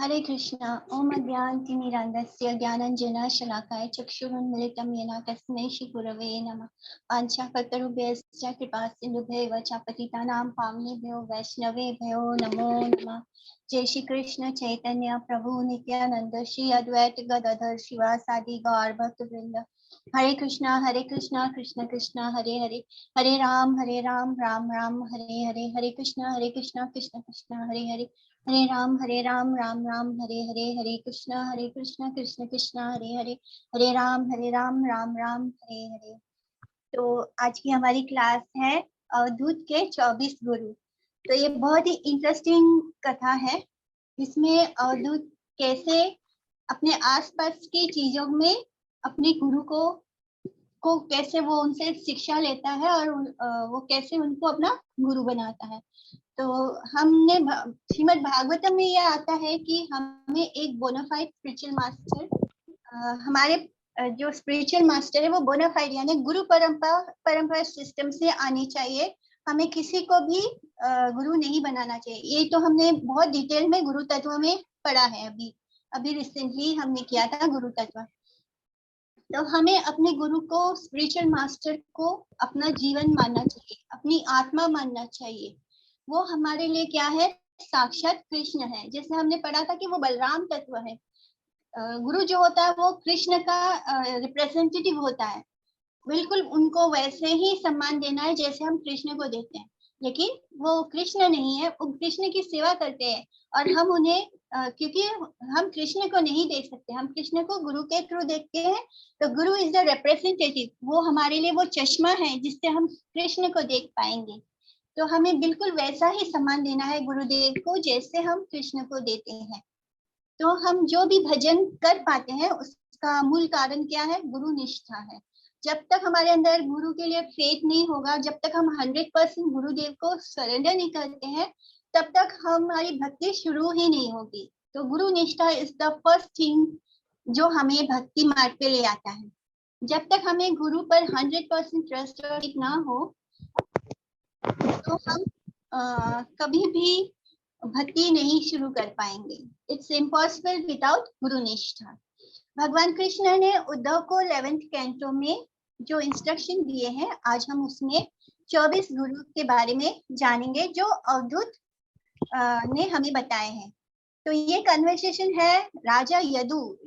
हरे कृष्णा। ओम अज्ञानतिमिरान्धस्य ज्ञानाञ्जनशलाकाय शलाकाय चक्षुरुन्मिलितं येन तस्मै श्रीगुरवे नमः। वाञ्छाकल्पतरुभ्यश्च कृपासिन्धुभ्यैव च पतितानां पावनेभ्यो वैष्णवेभ्यो नमो नमः। जय श्री कृष्ण चैतन्य प्रभु नित्यानंद श्री अद्वैत गदाधर शिवासादि गौर भक्तवृंद। हरे कृष्णा कृष्ण कृष्ण हरे हरे, हरे राम राम राम हरे हरे, हरे कृष्णा कृष्ण कृष्ण हरे हरे, हरे राम राम हरे हरे, हरे कृष्णा कृष्ण कृष्ण हरे हरे, हरे राम राम हरे हरे। तो आज की हमारी क्लास है अवधूत के 24 गुरु। तो ये बहुत ही इंटरेस्टिंग कथा है। इसमें अवधूत कैसे अपने आसपास की चीजों में अपने गुरु को कैसे वो उनसे शिक्षा लेता है और वो कैसे उनको अपना गुरु बनाता है। तो हमने श्रीमद् भागवतम में यह आता है कि हमें एक बोनाफाइड स्पिरिचुअल मास्टर, हमारे जो स्पिरिचुअल मास्टर है वो बोनाफाइड यानी गुरु परंपरा सिस्टम से आनी चाहिए। हमें किसी को भी गुरु नहीं बनाना चाहिए। ये तो हमने बहुत डिटेल में गुरु तत्व में पढ़ा है। अभी रिसेंटली हमने किया था गुरु तत्व। तो हमें अपने गुरु को, स्पिरिचुअल मास्टर को अपना जीवन मानना चाहिए, अपनी आत्मा मानना चाहिए। वो हमारे लिए क्या है? साक्षात कृष्ण है। जैसे हमने पढ़ा था कि वो बलराम तत्व है। गुरु जो होता है वो कृष्ण का रिप्रेजेंटेटिव होता है। बिल्कुल उनको वैसे ही सम्मान देना है जैसे हम कृष्ण को देते हैं। लेकिन वो कृष्ण नहीं है, वो कृष्ण की सेवा करते हैं और हम उन्हें क्योंकि हम कृष्ण को नहीं देख सकते, हम कृष्ण को गुरु के थ्रू देखते हैं। तो गुरु इज द रिप्रेजेंटेटिव, वो हमारे लिए वो चश्मा है जिससे हम कृष्ण को देख पाएंगे। तो हमें बिल्कुल वैसा ही सम्मान देना है गुरुदेव को जैसे हम कृष्ण को देते हैं। तो हम जो भी भजन कर पाते हैं उसका मूल कारण क्या है? गुरु निष्ठा है। जब तक हमारे अंदर गुरु के लिए फेथ नहीं होगा, जब तक हम 100% गुरुदेव को सरेंडर नहीं करते हैं, तब तक हमारी भक्ति शुरू ही नहीं होगी। तो गुरु निष्ठा इज द फर्स्ट थिंग जो हमें भक्ति मार्ग पे ले आता है। जब तक हमें गुरु पर 100% ट्रस्ट ना हो तो हम कभी भी भक्ति नहीं शुरू कर पाएंगे। इट्स इम्पॉसिबल विदाउट गुरु निष्ठा। भगवान कृष्ण ने उद्धव को 11th कैंटो में जो इंस्ट्रक्शन दिए हैं, आज हम उसमें 24 गुरु के बारे में जानेंगे जो अवधूत ने हमें बताए हैं। तो ये कन्वर्सेशन है राजा यदु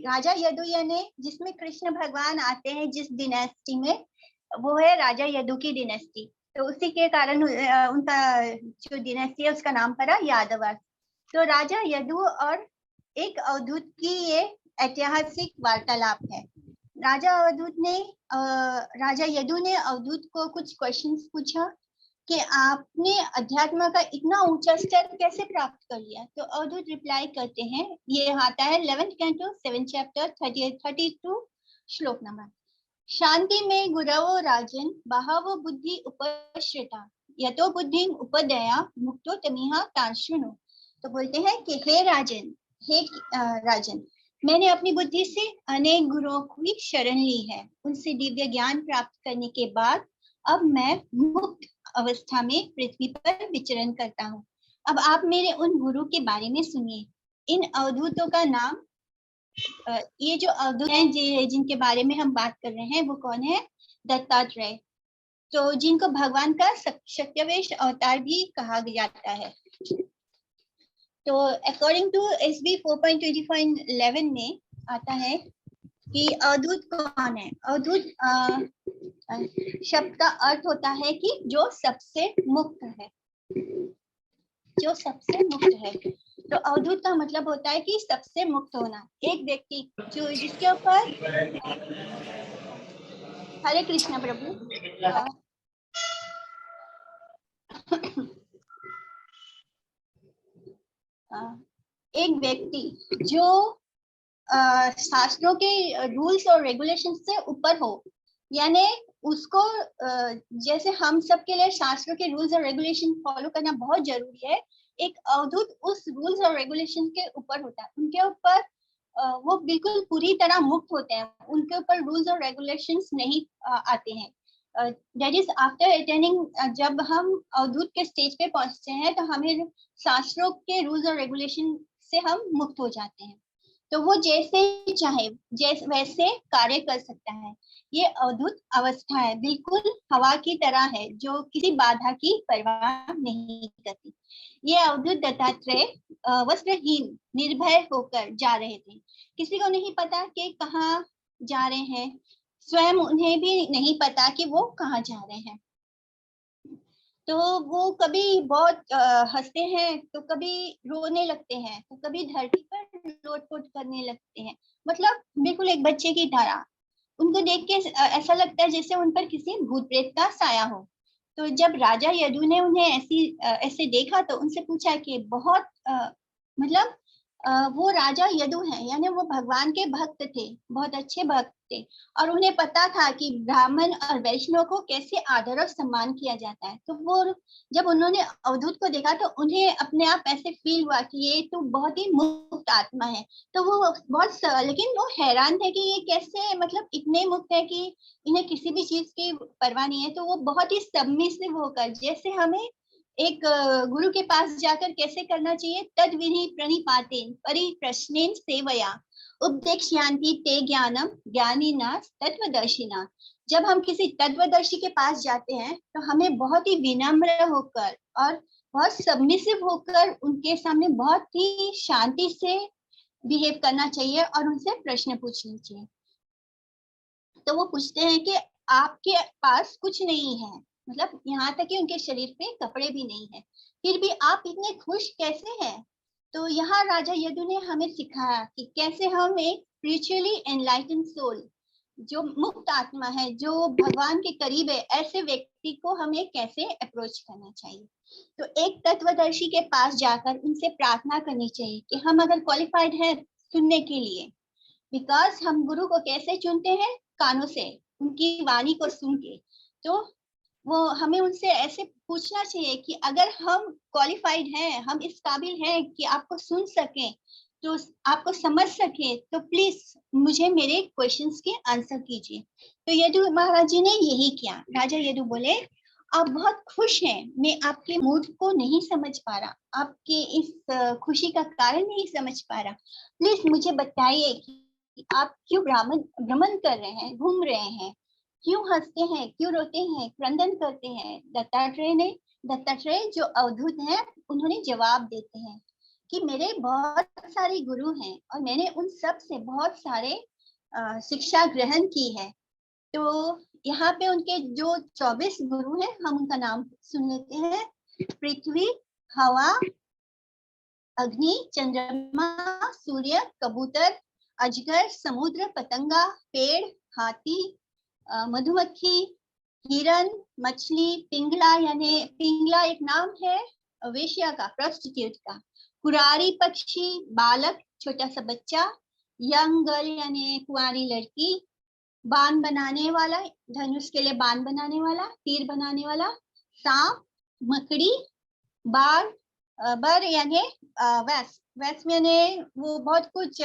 यानी जिसमें कृष्ण भगवान आते हैं, जिस डिनेस्टी में, वो है राजा यदु की डिनेस्टी। तो उसी के कारण उनका जो डिनेस्टी है उसका नाम पड़ा यादव। तो राजा यदु और एक अवधूत की ये ऐतिहासिक वार्तालाप है। राजा यदु ने अवधूत को कुछ क्वेश्चंस पूछा कि आपने अध्यात्म का इतना ऊंचा स्तर कैसे प्राप्त कर लिया। तो अवधूत रिप्लाई करते हैं, ये आता है 11th कैंटो 7th चैप्टर 32 श्लोक नंबर। शांति में गुरवो राजन बहवो बुद्धि उपश्रिता यतो बुद्धि उपदया मुक्तो तमिहा तांशुनो। तो बोलते हैं कि हे राजन, मैंने अपनी बुद्धि से अनेक गुरुओं की शरण ली है। उनसे दिव्य ज्ञान प्राप्त करने के बाद अब मैं मुक्त अवस्था में पृथ्वी पर विचरण करता हूँ। अब आप मेरे उन गुरु के बारे में सुनिए। इन अवधूतों का नाम, ये जो अवधूत हैं जिनके बारे में हम बात कर रहे हैं वो कौन है? दत्तात्रेय। तो जिनको भगवान का सत्यवेश अवतार भी कहा जाता है। तो अकॉर्डिंग टू SB 4.25.11 में आता है कि अवधूत कौन है? अवधूत शब्द का अर्थ होता है कि जो सबसे मुक्त है, जो सबसे मुक्त है। तो अवधूत का मतलब होता है कि सबसे मुक्त होना। एक व्यक्ति जो जिसके ऊपर, हरे कृष्ण प्रभु, एक व्यक्ति जो शास्त्रों के रूल्स और रेगुलेशन से ऊपर हो, यानी उसको जैसे हम सब के लिए शास्त्रों के रूल्स और रेगुलेशन फॉलो करना बहुत जरूरी है, एक अवधूत उस रूल्स और रेगुलेशन के ऊपर होता है। उनके ऊपर वो बिल्कुल पूरी तरह मुक्त होते हैं, उनके ऊपर रूल्स और रेगुलेशंस नहीं आते हैं। दैट इज आफ्टर अटेनिंग, जब हम अवधूत के स्टेज पे पहुंचते हैं तो हमें शास्त्रों के रूल्स और रेगुलेशन से हम मुक्त हो जाते हैं। तो वो जैसे चाहे जैसे वैसे कार्य कर सकता है। ये अद्भुत अवस्था है, बिल्कुल हवा की तरह है जो किसी बाधा की परवाह नहीं करती। ये अवधूत दत्तात्रेय वस्त्रहीन निर्भय होकर जा रहे थे। किसी को नहीं पता कि कहाँ जा रहे हैं, स्वयं उन्हें भी नहीं पता कि वो कहाँ जा रहे हैं। तो वो कभी बहुत हंसते हैं, तो कभी रोने लगते हैं, तो कभी धरती पर लोटपोट करने लगते हैं, मतलब बिल्कुल एक बच्चे की तरह। उनको देख के ऐसा लगता है जैसे उन पर किसी भूत प्रेत का साया हो। तो जब राजा यदु ने उन्हें ऐसे देखा तो उनसे पूछा कि बहुत मतलब वो राजा यदु हैं, यानी वो भगवान के भक्त थे, बहुत अच्छे भक्त थे, और उन्हें पता था कि ब्राह्मण और वैष्णव को कैसे आदर और सम्मान किया जाता है। तो वो जब उन्होंने अवधूत को देखा तो उन्हें अपने आप ऐसे फील हुआ कि ये तो बहुत ही मुक्त आत्मा है। तो वो बहुत लेकिन वो हैरान थे कि ये कैसे मतलब इतने मुक्त है कि इन्हें किसी भी चीज की परवाह नहीं है। तो वो बहुत ही सबमिसिव होकर, जैसे हमें एक गुरु के पास जाकर कैसे करना चाहिए, तद विधि प्रणिपातेन परिप्रश्नेन सेवया उपदेक्ष्यांति ते ज्ञानम ज्ञानिना तत्वदर्शिना। जब हम किसी तत्वदर्शी के पास जाते हैं तो हमें बहुत ही विनम्र होकर और बहुत सबमिसिव होकर उनके सामने बहुत ही शांति से बिहेव करना चाहिए और उनसे प्रश्न पूछने चाहिए। तो वो पूछते हैं कि आपके पास कुछ नहीं है, मतलब यहाँ तक कि उनके शरीर पे कपड़े भी नहीं है, फिर भी आप इतने खुश कैसे हैं। तो यहाँ राजा यदु ने हमें सिखाया कि कैसे हम एक स्पिरिचुअली एनलाइटन सोल, जो मुक्त आत्मा है, जो भगवान के करीब है, ऐसे व्यक्ति को हमें कैसे अप्रोच करना चाहिए। तो एक तत्वदर्शी के पास जाकर उनसे प्रार्थना करनी चाहिए कि हम अगर क्वालिफाइड है सुनने के लिए, बिकॉज हम गुरु को कैसे चुनते हैं, कानों से, उनकी वाणी को सुन के। तो वो हमें उनसे ऐसे पूछना चाहिए कि अगर हम क्वालिफाइड हैं, हम इस काबिल हैं कि आपको सुन सकें, तो आपको समझ सके, तो प्लीज मुझे मेरे क्वेश्चंस के आंसर कीजिए। तो यदु महाराज जी ने यही किया। राजा यदु बोले, आप बहुत खुश हैं, मैं आपके मूड को नहीं समझ पा रहा, आपके इस खुशी का कारण नहीं समझ पा रहा, प्लीज मुझे बताइए कि आप क्यों भ्रमण कर रहे हैं, घूम रहे हैं, क्यों हंसते हैं, क्यों रोते हैं, क्रंदन करते हैं। दत्तात्रेय जो अवधूत हैं, उन्होंने जवाब देते हैं कि मेरे बहुत सारे गुरु हैं और मैंने उन सब से बहुत सारे शिक्षा ग्रहण की है। तो यहाँ पे उनके जो 24 गुरु हैं, हम उनका नाम सुन लेते हैं। पृथ्वी, हवा, अग्नि, चंद्रमा, सूर्य, कबूतर, अजगर, समुद्र, पतंगा, पेड़, हाथी, मधुमक्खी, हिरन, मछली, पिंगला, यानी पिंगला एक नाम है वेश्या का, प्रोस्टिट्यूट का, कुरारी पक्षी, बालक, छोटा सा बच्चा, यंग गर्ल यानी कुंवारी लड़की, बाण बनाने वाला, धनुष के लिए बाण बनाने वाला, तीर बनाने वाला, सांप, मकड़ी, बार, बर यानी वैस, वैस यानी वो बहुत कुछ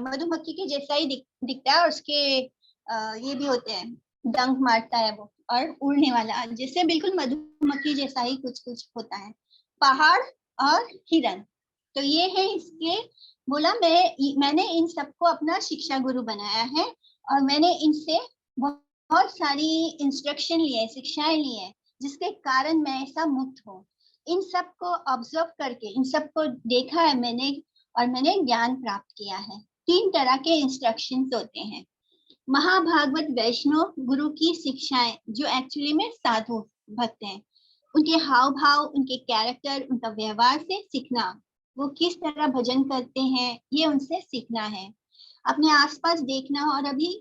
मधुमक्खी के जैसा ही दिखता है, और उसके ये भी होते हैं, डंक मारता है वो, और उड़ने वाला जैसे बिल्कुल मधुमक्खी जैसा ही कुछ कुछ होता है। पहाड़ और हिरन, तो ये है इसके। बोला मैंने इन सबको अपना शिक्षा गुरु बनाया है और मैंने इनसे बहुत सारी इंस्ट्रक्शन लिए, शिक्षाएं ली है, जिसके कारण मैं ऐसा मुक्त हूँ। इन सबको ऑब्जर्व करके, इन सबको देखा है मैंने और मैंने ज्ञान प्राप्त किया है। 3 तरह के इंस्ट्रक्शंस होते हैं। महाभागवत वैष्णव गुरु की शिक्षाएं, जो एक्चुअली में साधु भक्त हैं, उनके हाव भाव, उनके कैरेक्टर, उनका व्यवहार से सीखना, वो किस तरह भजन करते हैं, ये उनसे सीखना है। अपने आसपास देखना और अभी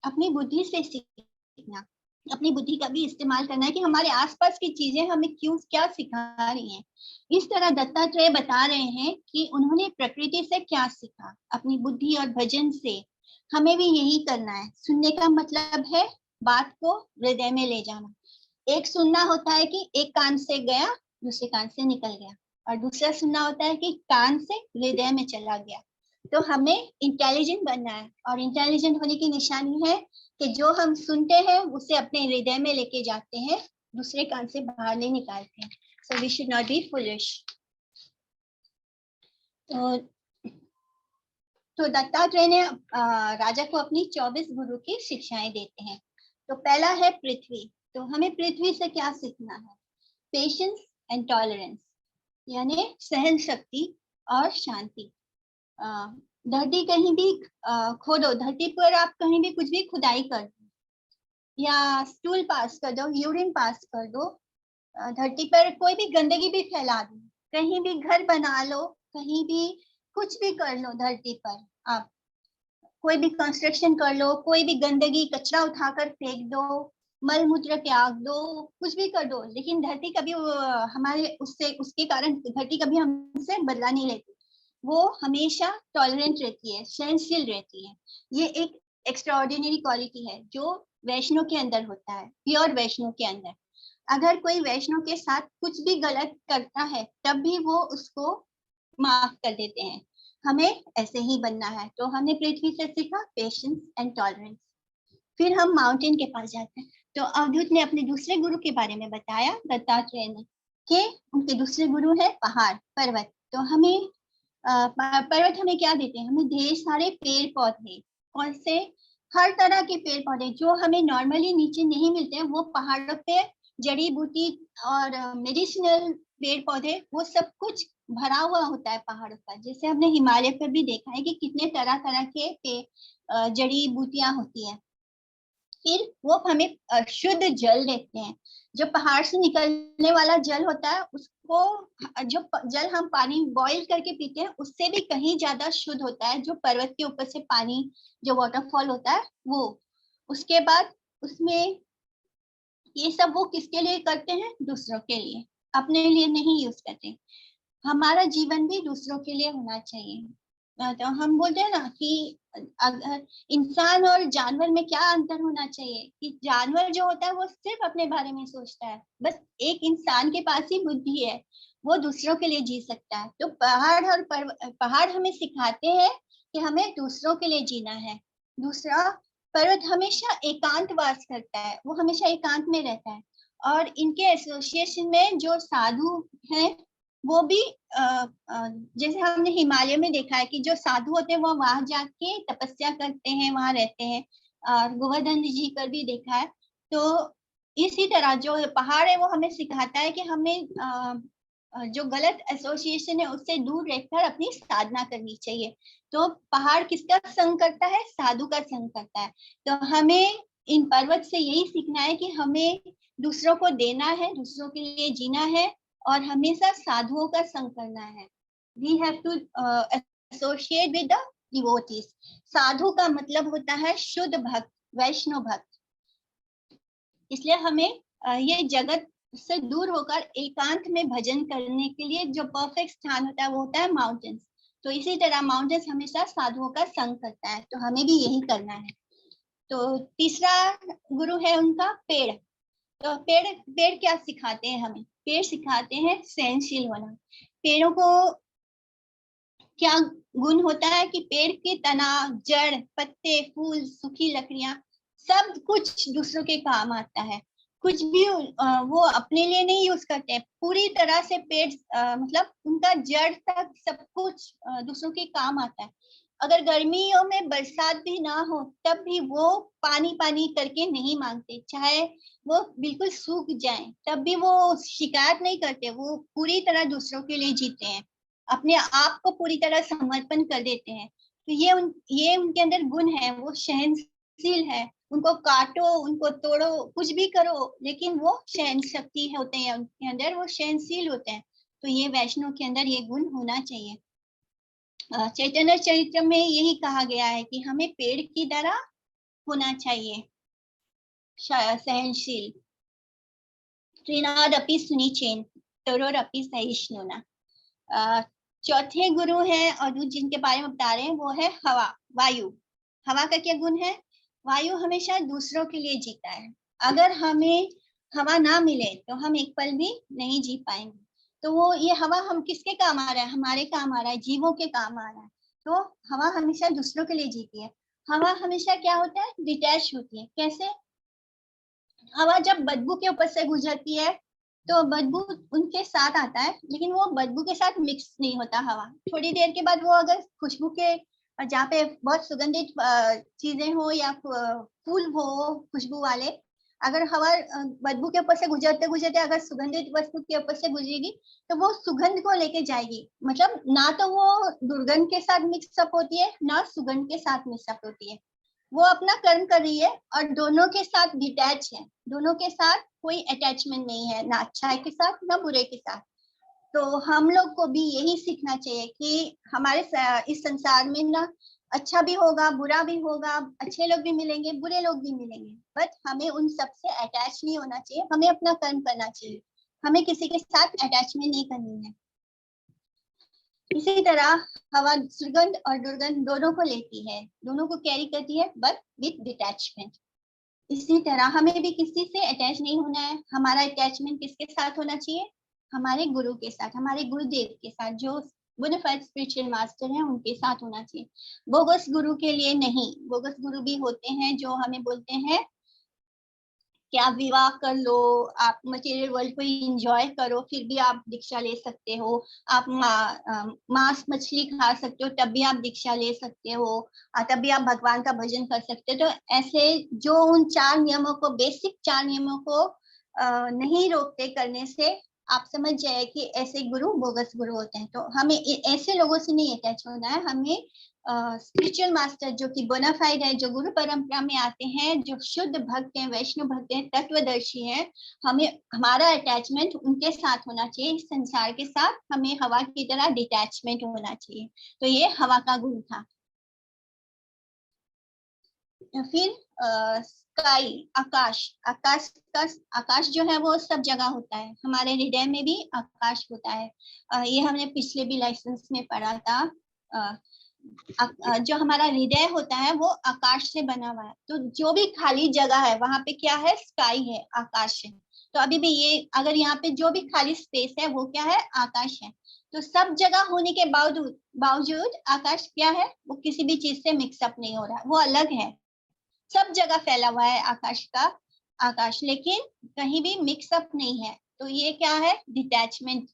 अपनी बुद्धि से सीखना, अपनी बुद्धि का भी इस्तेमाल करना है कि हमारे आसपास की चीजें हमें क्यों क्या सिखा रही हैं। इस तरह दत्तात्रेय बता रहे हैं कि उन्होंने प्रकृति से क्या सीखा, अपनी बुद्धि और भजन से। हमें भी यही करना है। सुनने का मतलब है बात को हृदय में ले जाना। एक सुनना होता है कि एक कान से गया, दूसरे कान से निकल गया, और दूसरा सुनना होता है कि कान से हृदय में चला गया। तो हमें इंटेलिजेंट बनना है, और इंटेलिजेंट होने की निशानी है कि जो हम सुनते हैं उसे अपने हृदय में लेके जाते हैं, दूसरे कान से बाहर नहीं निकालते हैं। So we should not be foolish. तो तो दत्तात्रेय ने राजा को अपनी 24 गुरु की शिक्षाएं देते हैं। तो पहला है पृथ्वी। तो हमें पृथ्वी से क्या सीखना है? पेशेंस एंड टॉलरेंस, यानी सहन शक्ति और शांति। धरती कहीं भी खोदो, धरती पर आप कहीं भी कुछ भी खुदाई कर दो या स्टूल पास कर दो, यूरिन पास कर दो, धरती पर कोई भी गंदगी भी फैला दो, कहीं भी घर बना लो, कहीं भी कुछ भी कर लो, धरती पर आप कोई भी कंस्ट्रक्शन कर लो, कोई भी गंदगी कचरा उठाकर फेंक दो, मल मूत्र त्याग दो, कुछ भी कर दो, लेकिन धरती कभी हमारे उससे उसके कारण धरती कभी हमसे बदला नहीं लेती। वो हमेशा टॉलरेंट रहती है, सहनशील रहती है। ये एक एक्स्ट्राऑर्डिनरी क्वालिटी है जो वैष्णव के अंदर होता है, प्योर वैष्णव के अंदर। अगर कोई वैष्णव के साथ कुछ भी गलत करता है तब भी वो उसको माफ कर देते हैं। हमें ऐसे ही बनना है। तो हमने पृथ्वी से सीखा पेशेंस एंड टॉलरेंस। फिर हम माउंटेन के पास जाते हैं। तो अवधूत ने अपने दूसरे गुरु के बारे में बताया, दत्तात्रेय ने, कि उनके दूसरे गुरु है पहाड़, पर्वत। तो हमें पर्वत हमें क्या देते हैं? हमें ढेर सारे पेड़ पौधे। कौन से? हर तरह के पेड़ पौधे जो हमें नॉर्मली नीचे नहीं मिलते हैं, वो पहाड़ों पे जड़ी बूटी और मेडिसिनल पेड़ पौधे, वो सब कुछ भरा हुआ होता है पहाड़ों पर। जैसे हमने हिमालय पर भी देखा है कि कितने तरह तरह के जड़ी बूटियां होती हैं। फिर वो हमें शुद्ध जल देते हैं। जो पहाड़ से निकलने वाला जल होता है, उसको जो जल हम पानी बॉईल करके पीते हैं, उससे भी कहीं ज्यादा शुद्ध होता है जो पर्वत के ऊपर से पानी, जो वाटरफॉल होता है वो। उसके बाद उसमें ये सब वो किसके लिए करते हैं? दूसरों के लिए, अपने लिए नहीं यूज करते। हमारा जीवन भी दूसरों के लिए होना चाहिए। तो हम बोलते हैं ना कि अगर इंसान और जानवर में क्या अंतर होना चाहिए, कि जानवर जो होता है वो सिर्फ अपने बारे में सोचता है, बस एक इंसान के पास ही बुद्धि है, वो दूसरों के लिए जी सकता है। तो पहाड़ हमें सिखाते हैं कि हमें दूसरों के लिए जीना है। दूसरा, पर्वत हमेशा एकांतवास करता है, वो हमेशा एकांत में रहता है। और इनके एसोसिएशन में जो साधु हैं, वो भी जैसे हमने हिमालय में देखा है कि जो साधु होते हैं वो वहां जाके तपस्या करते हैं, वहां रहते हैं। और गोवर्धन जी पर भी देखा है। तो इसी तरह जो पहाड़ है वो हमें सिखाता है कि हमें जो गलत एसोसिएशन है उससे दूर रहकर अपनी साधना करनी चाहिए। तो पहाड़ किसका संग करता है? साधु का संग करता है। तो हमें इन पर्वत से यही सीखना है कि हमें दूसरों को देना है, दूसरों के लिए जीना है और हमेशा साधुओं का संग करना है। We have to associate with the devotees. साधु का मतलब होता है शुद्ध भक्त, वैष्णव भक्त। इसलिए हमें ये जगत से दूर होकर एकांत में भजन करने के लिए जो परफेक्ट स्थान होता है वो होता है माउंटेन्स। तो इसी तरह माउंटेन्स हमेशा साधुओं का संग करता है, तो हमें भी यही करना है। तो तीसरा गुरु है उनका पेड़। तो पेड़ पेड़ क्या सिखाते हैं हमें? पेड़ सिखाते हैं सहनशील होना। पेड़ों को क्या गुण होता है कि पेड़ के तना, जड़, पत्ते, फूल, सूखी लकड़ियां, सब कुछ दूसरों के काम आता है। कुछ भी वो अपने लिए नहीं यूज करते हैं। पूरी तरह से पेड़ मतलब उनका जड़ तक सब कुछ दूसरों के काम आता है। अगर गर्मियों में बरसात भी ना हो तब भी वो पानी पानी करके नहीं मांगते, चाहे वो बिल्कुल सूख जाए तब भी वो शिकायत नहीं करते। वो पूरी तरह दूसरों के लिए जीते हैं, अपने आप को पूरी तरह समर्पण कर देते हैं। तो ये उनके अंदर गुण है। वो सहनशील है। उनको काटो, उनको तोड़ो, कुछ भी करो, लेकिन वो सहन शक्ति होते हैं उनके अंदर, वो सहनशील होते हैं। तो ये वैष्णव के अंदर ये गुण होना चाहिए। चैतन्य चरित्र में यही कहा गया है कि हमें पेड़ की तरह होना चाहिए, सहनशील। त्रिनादपि सुनिचेन तरोरपि सहिष्णुना। चौथे गुरु हैं और जिनके बारे में बता रहे हैं वो है हवा, वायु। हवा का क्या गुण है? वायु हमेशा दूसरों के लिए जीता है। अगर हमें हवा ना मिले तो हम एक पल भी नहीं जी पाएंगे। तो वो ये हवा हम किसके काम आ रहा है? हमारे काम आ रहा है, जीवों के काम आ रहा है। तो हवा हमेशा दूसरों के लिए जीती है। हवा हमेशा क्या होता है? डिटैच होती है। कैसे? हवा जब बदबू के ऊपर से गुजरती है तो बदबू उनके साथ आता है, लेकिन वो बदबू के साथ मिक्स नहीं होता हवा। थोड़ी देर के बाद वो अगर खुशबू के और जहाँ पे बहुत सुगंधित चीजें हो या फूल हो खुशबू वाले, अगर हवा बदबू के ऊपर से गुजरते गुजरते अगर सुगंधित वस्तु के ऊपर से गुजरेगी तो वो सुगंध को लेके जाएगी। मतलब ना तो वो दुर्गंध के साथ मिक्सअप होती है ना सुगंध के साथ मिक्सअप होती है, वो अपना कर्म कर रही है और दोनों के साथ डिटैच है, दोनों के साथ कोई अटैचमेंट नहीं है, ना अच्छाई के साथ ना बुरे के साथ। तो हम लोग को भी यही सीखना चाहिए कि हमारे इस संसार में ना अच्छा भी होगा बुरा भी होगा, अच्छे लोग भी मिलेंगे बुरे लोग भी मिलेंगे, बट हमें उन सब से अटैच नहीं होना चाहिए, हमें अपना कर्म करना चाहिए, हमें किसी के साथ अटैचमेंट नहीं करनी है। इसी तरह हवा सुगंध और दुर्गंध दोनों को लेती है, दोनों को कैरी करती है, बट विथ डिटैचमेंट। इसी तरह हमें भी किसी से अटैच नहीं होना है। हमारा अटैचमेंट किसके साथ होना चाहिए? हमारे गुरु के साथ, हमारे गुरुदेव के साथ, जो बोनाफाइड स्पिरिचुअल मास्टर हैं उनके साथ होना चाहिए। बोगस गुरु के लिए नहीं। बोगस गुरु भी होते हैं जो हमें बोलते हैं कि आप विवाह कर लो, आप मटेरियल वर्ल्ड को एंजॉय करो, फिर भी आप दीक्षा ले सकते हो। आप मांस मछली खा सकते हो तब भी आप दीक्षा ले सकते हो, तब भी आप भगवान का भजन कर सकते हो। तो ऐसे जो उन 4 नियमों को, बेसिक 4 नियमों को नहीं रोकते करने से, आप समझ जाए कि ऐसे गुरु बोगस गुरु होते हैं। तो हमें ऐसे लोगों से नहीं अटैच होना है, हमें स्पिरिचुअल मास्टर जो कि बोनाफाइड है, जो गुरु परंपरा में आते हैं, जो शुद्ध भक्त हैं, वैष्णव भक्त हैं, तत्वदर्शी हैं, हमें हमारा अटैचमेंट उनके साथ होना चाहिए। इस संसार के साथ हमें हवा की तरह डिटैचमेंट होना चाहिए। तो ये हवा का गुण था। फिर स्काई, आकाश। आकाश जो है वो सब जगह होता है, हमारे हृदय में भी आकाश होता है। ये हमने पिछले भी लाइसेंस में पढ़ा था। जो हमारा हृदय होता है वो आकाश से बना हुआ है, तो जो भी खाली जगह है वहां पे क्या है? स्काई है, आकाश है। तो अभी भी ये अगर यहाँ पे जो भी खाली स्पेस है वो क्या है? आकाश है। तो सब जगह होने के बावजूद बावजूद आकाश क्या है? वो किसी भी चीज से मिक्सअप नहीं हो रहा, वो अलग है। सब जगह फैला हुआ है आकाश का आकाश, लेकिन कहीं भी मिक्सअप नहीं है। तो ये क्या है? डिटैचमेंट।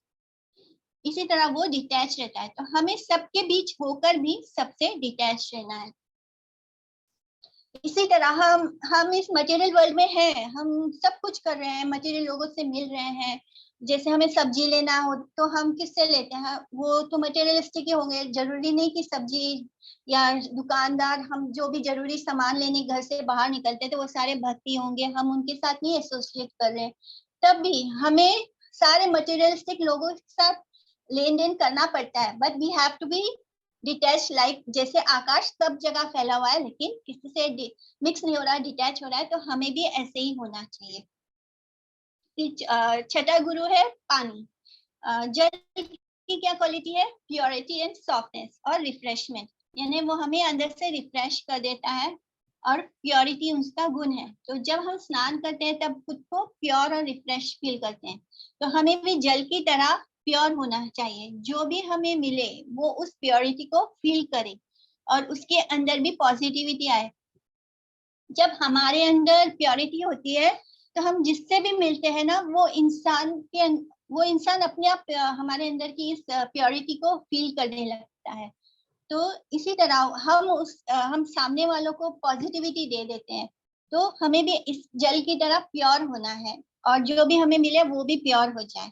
इसी तरह वो डिटैच रहता है, तो हमें सबके बीच होकर भी सबसे डिटैच रहना है। इसी तरह हम इस मटेरियल वर्ल्ड में हैं, हम सब कुछ कर रहे हैं, मटेरियल लोगों से मिल रहे हैं। जैसे हमें सब्जी लेना हो तो हम किससे लेते हैं? वो तो मटेरियलिस्टिक ही होंगे, जरूरी नहीं कि सब्जी या दुकानदार, हम जो भी जरूरी सामान लेने घर से बाहर निकलते हैं तो वो सारे भक्ति होंगे, हम उनके साथ नहीं एसोसिएट कर रहे हैं। तब भी हमें सारे मटेरियलिस्टिक लोगों के साथ लेन देन करना पड़ता है, but we have to be detach, like जैसे आकाश सब जगह फैला हुआ है लेकिन किसी से मिक्स नहीं हो रहा है, डिटैच हो रहा है, तो हमें भी ऐसे ही होना चाहिए। छठा गुरु है पानी। जल की क्या क्वालिटी है? प्योरिटी एंड सॉफ्टनेस और रिफ्रेशमेंट, यानी वो हमें अंदर से रिफ्रेश कर देता है और प्योरिटी उसका गुण है। तो जब हम स्नान करते हैं तब खुद को प्योर और रिफ्रेश फील करते हैं। तो हमें भी जल की तरह प्योर होना चाहिए, जो भी हमें मिले वो उस प्योरिटी को फील करे और उसके अंदर भी पॉजिटिविटी आए। जब हमारे अंदर प्योरिटी होती है तो हम जिससे भी मिलते हैं ना, वो इंसान अपने आप हमारे अंदर की इस प्योरिटी को फील करने लगता है। तो इसी तरह हम सामने वालों को पॉजिटिविटी दे देते हैं। तो हमें भी इस जल की तरह प्योर होना है और जो भी हमें मिले वो भी प्योर हो जाए।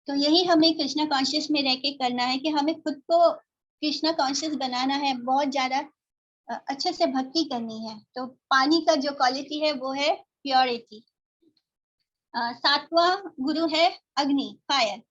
तो यही हमें कृष्णा कॉन्शियस में रह के करना है कि हमें खुद को कृष्णा कॉन्शियस बनाना है, बहुत ज्यादा अच्छे से भक्ति करनी है। तो पानी का जो क्वालिटी है वो है प्योरिटी। सातवां गुरु है अग्नि, फायर।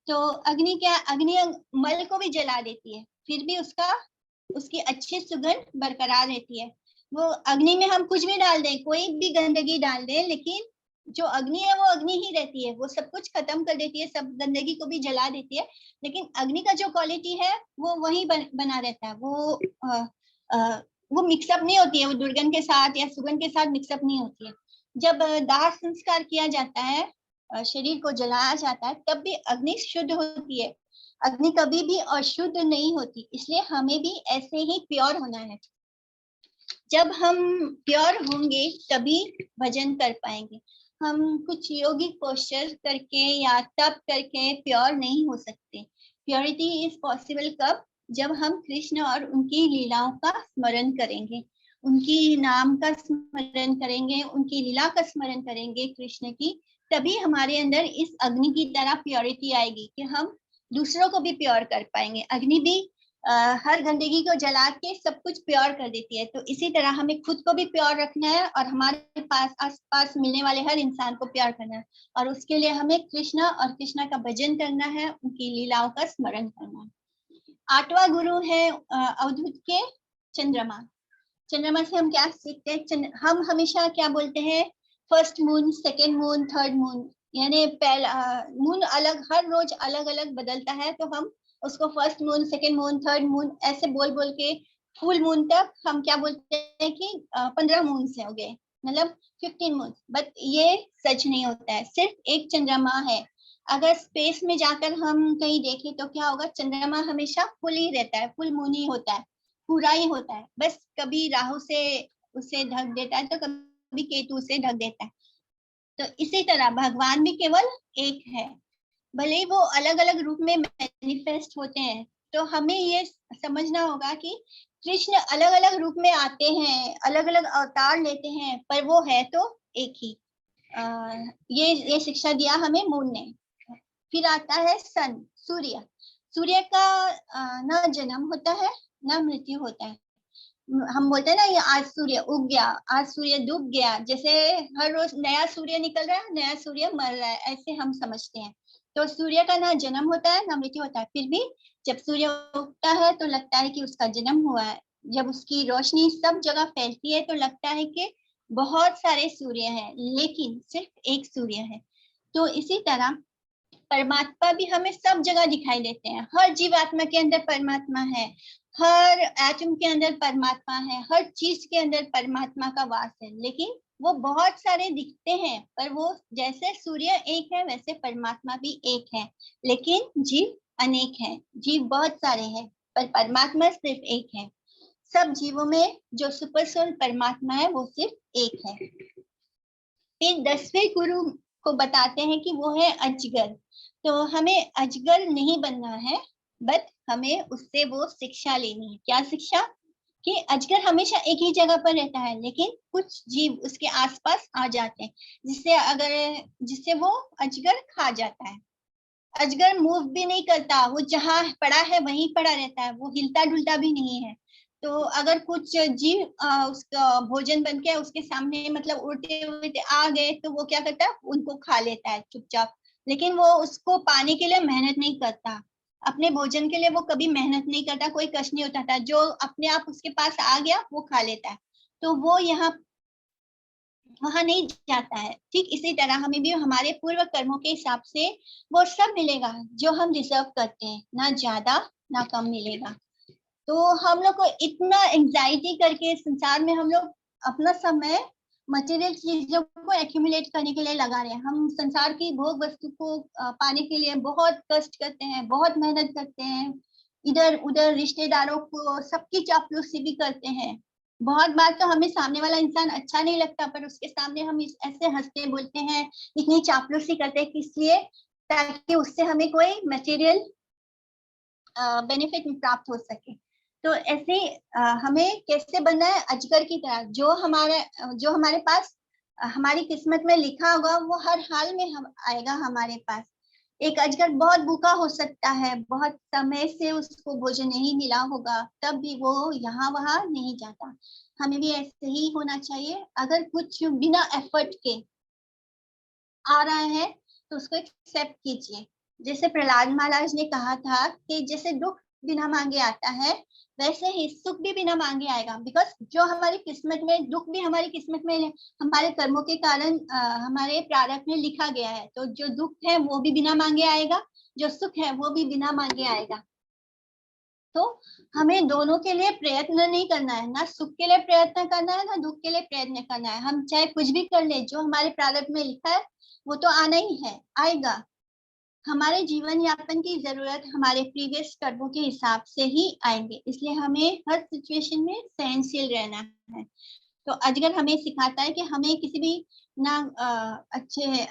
तो अग्नि क्या? अग्नि मल को भी जला देती है, फिर भी उसकी अच्छी सुगंध बरकरार रहती है। वो अग्नि में हम कुछ भी डाल दें, कोई भी गंदगी डाल दें, लेकिन जो अग्नि है वो अग्नि ही रहती है, वो सब कुछ खत्म कर देती है, सब गंदगी को भी जला देती है। लेकिन अग्नि का जो क्वालिटी है वो वही बना रहता है, वो मिक्सअप नहीं होती है, वो दुर्गंध के साथ या सुगंध के साथ मिक्सअप नहीं होती है। जब दाह संस्कार किया जाता है, शरीर को जलाया जाता है, तब भी अग्नि शुद्ध होती है, अग्नि कभी भी अशुद्ध नहीं होती। इसलिए हमें भी ऐसे ही प्योर होना है। जब हम प्योर होंगे तभी भजन कर पाएंगे। हम कुछ योगिक पोस्चर करके या तप करके प्योर नहीं हो सकते। प्योरिटी इज पॉसिबल कब? जब हम कृष्ण और उनकी लीलाओं का स्मरण करेंगे, उनकी नाम का स्मरण करेंगे, उनकी लीला का स्मरण करेंगे कृष्ण की, तभी हमारे अंदर इस अग्नि की तरह प्योरिटी आएगी कि हम दूसरों को भी प्योर कर पाएंगे। अग्नि भी हर गंदगी को जला के सब कुछ प्योर कर देती है, तो इसी तरह हमें खुद को भी प्योर रखना है और हमारे पास आसपास मिलने वाले हर इंसान को प्यार करना है, और उसके लिए हमें कृष्णा और कृष्णा का भजन करना है, उनकी लीलाओं का स्मरण करना है। आठवां गुरु है अवधूत के चंद्रमा। चंद्रमा से हम क्या सीखते हैं? हम हमेशा क्या बोलते हैं, first moon, second moon, third moon, यानी पहला मून अलग, हर रोज अलग अलग बदलता है, तो हम उसको first moon, second moon, third moon ऐसे बोल बोल के फुल मून तक हम क्या बोलते हैं कि 15 मून से हो गए, मतलब 15 मून। बट ये सच नहीं होता है, सिर्फ एक चंद्रमा है। अगर स्पेस में जाकर हम कहीं देखें तो क्या होगा, चंद्रमा हमेशा फुल ही रहता है, फुल मून ही होता है, पूरा ही होता है। बस कभी राहु से उसे ढक देता है तो कभी केतु से ढक देता है। तो इसी तरह भगवान भी केवल एक है, भले ही वो अलग अलग रूप में मैनिफेस्ट होते हैं। तो हमें ये समझना होगा कि कृष्ण अलग अलग रूप में आते हैं, अलग अलग अवतार लेते हैं, पर वो है तो एक ही। ये शिक्षा दिया हमें मून ने। फिर आता है सन, सूर्य। सूर्य का ना जन्म होता है ना मृत्यु होता है। हम बोलते हैं ना, ये आज सूर्य उग गया, आज सूर्य डूब गया, जैसे हर रोज नया सूर्य निकल रहा है, नया सूर्य मर रहा है, ऐसे हम समझते हैं। तो सूर्य का ना जन्म होता है ना मृत्यु होता है, फिर भी जब सूर्य उगता है तो लगता है कि उसका जन्म हुआ है। जब उसकी रोशनी सब जगह फैलती है तो लगता है कि बहुत सारे सूर्य हैं, लेकिन सिर्फ एक सूर्य है। तो इसी तरह परमात्मा भी हमें सब जगह दिखाई देते हैं, हर जीवात्मा के अंदर परमात्मा है, हर एटम के अंदर परमात्मा है, हर चीज के अंदर परमात्मा का वास है। लेकिन वो बहुत सारे दिखते हैं, पर वो जैसे सूर्य एक है वैसे परमात्मा भी एक है, लेकिन जीव अनेक हैं, जीव बहुत सारे हैं, पर परमात्मा सिर्फ एक है। सब जीवों में जो सुपर सोल परमात्मा है वो सिर्फ एक है। फिर 10वें गुरु को बताते हैं कि वो है अजगर। तो हमें अजगर नहीं बनना है, बट हमें उससे वो शिक्षा लेनी है। क्या शिक्षा? कि अजगर हमेशा एक ही जगह पर रहता है, लेकिन कुछ जीव उसके आसपास आ जाते हैं, जिससे वो अजगर खा जाता है। अजगर मूव भी नहीं करता, वो जहाँ पड़ा है वहीं पड़ा रहता है, वो हिलता डुलता भी नहीं है। तो अगर कुछ जीव उसका भोजन बन के उसके सामने मतलब उड़ते उड़ते आ गए तो वो क्या करता है, उनको खा लेता है चुपचाप। लेकिन वो उसको पाने के लिए मेहनत नहीं करता, अपने भोजन के लिए वो कभी मेहनत नहीं करता, कोई कष्ट नहीं उठाता, जो अपने आप उसके पास आ गया वो खा लेता है। तो वो यहाँ वहां नहीं जाता है। ठीक इसी तरह हमें भी हमारे पूर्व कर्मों के हिसाब से वो सब मिलेगा जो हम डिजर्व करते हैं, ना ज्यादा ना कम मिलेगा। तो हम लोग को इतना एंजाइटी करके संसार में हम लोग अपना समय मटेरियल चीजों को एक्यूमुलेट करने के लिए लगा रहे हैं। हम संसार की भोग वस्तु को पाने के लिए बहुत कष्ट करते हैं, बहुत मेहनत करते हैं, इधर उधर रिश्तेदारों को सबकी चापलूसी भी करते हैं। बहुत बार तो हमें सामने वाला इंसान अच्छा नहीं लगता, पर उसके सामने हम ऐसे हंसते बोलते हैं, इतनी चापलूसी करते हैं, किस लिए? ताकि उससे हमें कोई मटेरियल बेनिफिट प्राप्त हो सके। तो ऐसे हमें कैसे बनना है? अजगर की तरह, जो हमारे पास हमारी किस्मत में लिखा होगा वो हर हाल में हम आएगा हमारे पास। एक अजगर बहुत भूखा हो सकता है, बहुत समय से उसको भोजन नहीं मिला होगा, तब भी वो यहाँ वहां नहीं जाता। हमें भी ऐसे ही होना चाहिए। अगर कुछ बिना एफर्ट के आ रहा है तो उसको एक्सेप्ट कीजिए। जैसे प्रहलाद महाराज ने कहा था कि जैसे दुख बिना मांगे आता है, वैसे ही सुख भी बिना मांगे आएगा। बिकॉज जो हमारी किस्मत में, दुख भी हमारी किस्मत में हमारे कर्मों के कारण हमारे प्रारब्ध में लिखा गया है। तो जो दुख है वो भी बिना मांगे आएगा, जो सुख है वो भी बिना मांगे आएगा। तो हमें दोनों के लिए प्रयत्न नहीं करना है, ना सुख के लिए प्रयत्न करना है ना दुख के लिए प्रयत्न करना है। हम चाहे कुछ भी कर ले, जो हमारे प्रारब्ध में लिखा है वो तो आना ही है, आएगा। हमारे जीवन यापन की जरूरत हमारे प्रीवियस कर्मों के हिसाब से ही आएंगे, इसलिए हमें हर सिचुएशन में सहनशील रहना है। तो अजगर हमें सिखाता है कि हमें किसी भी ना अच्छे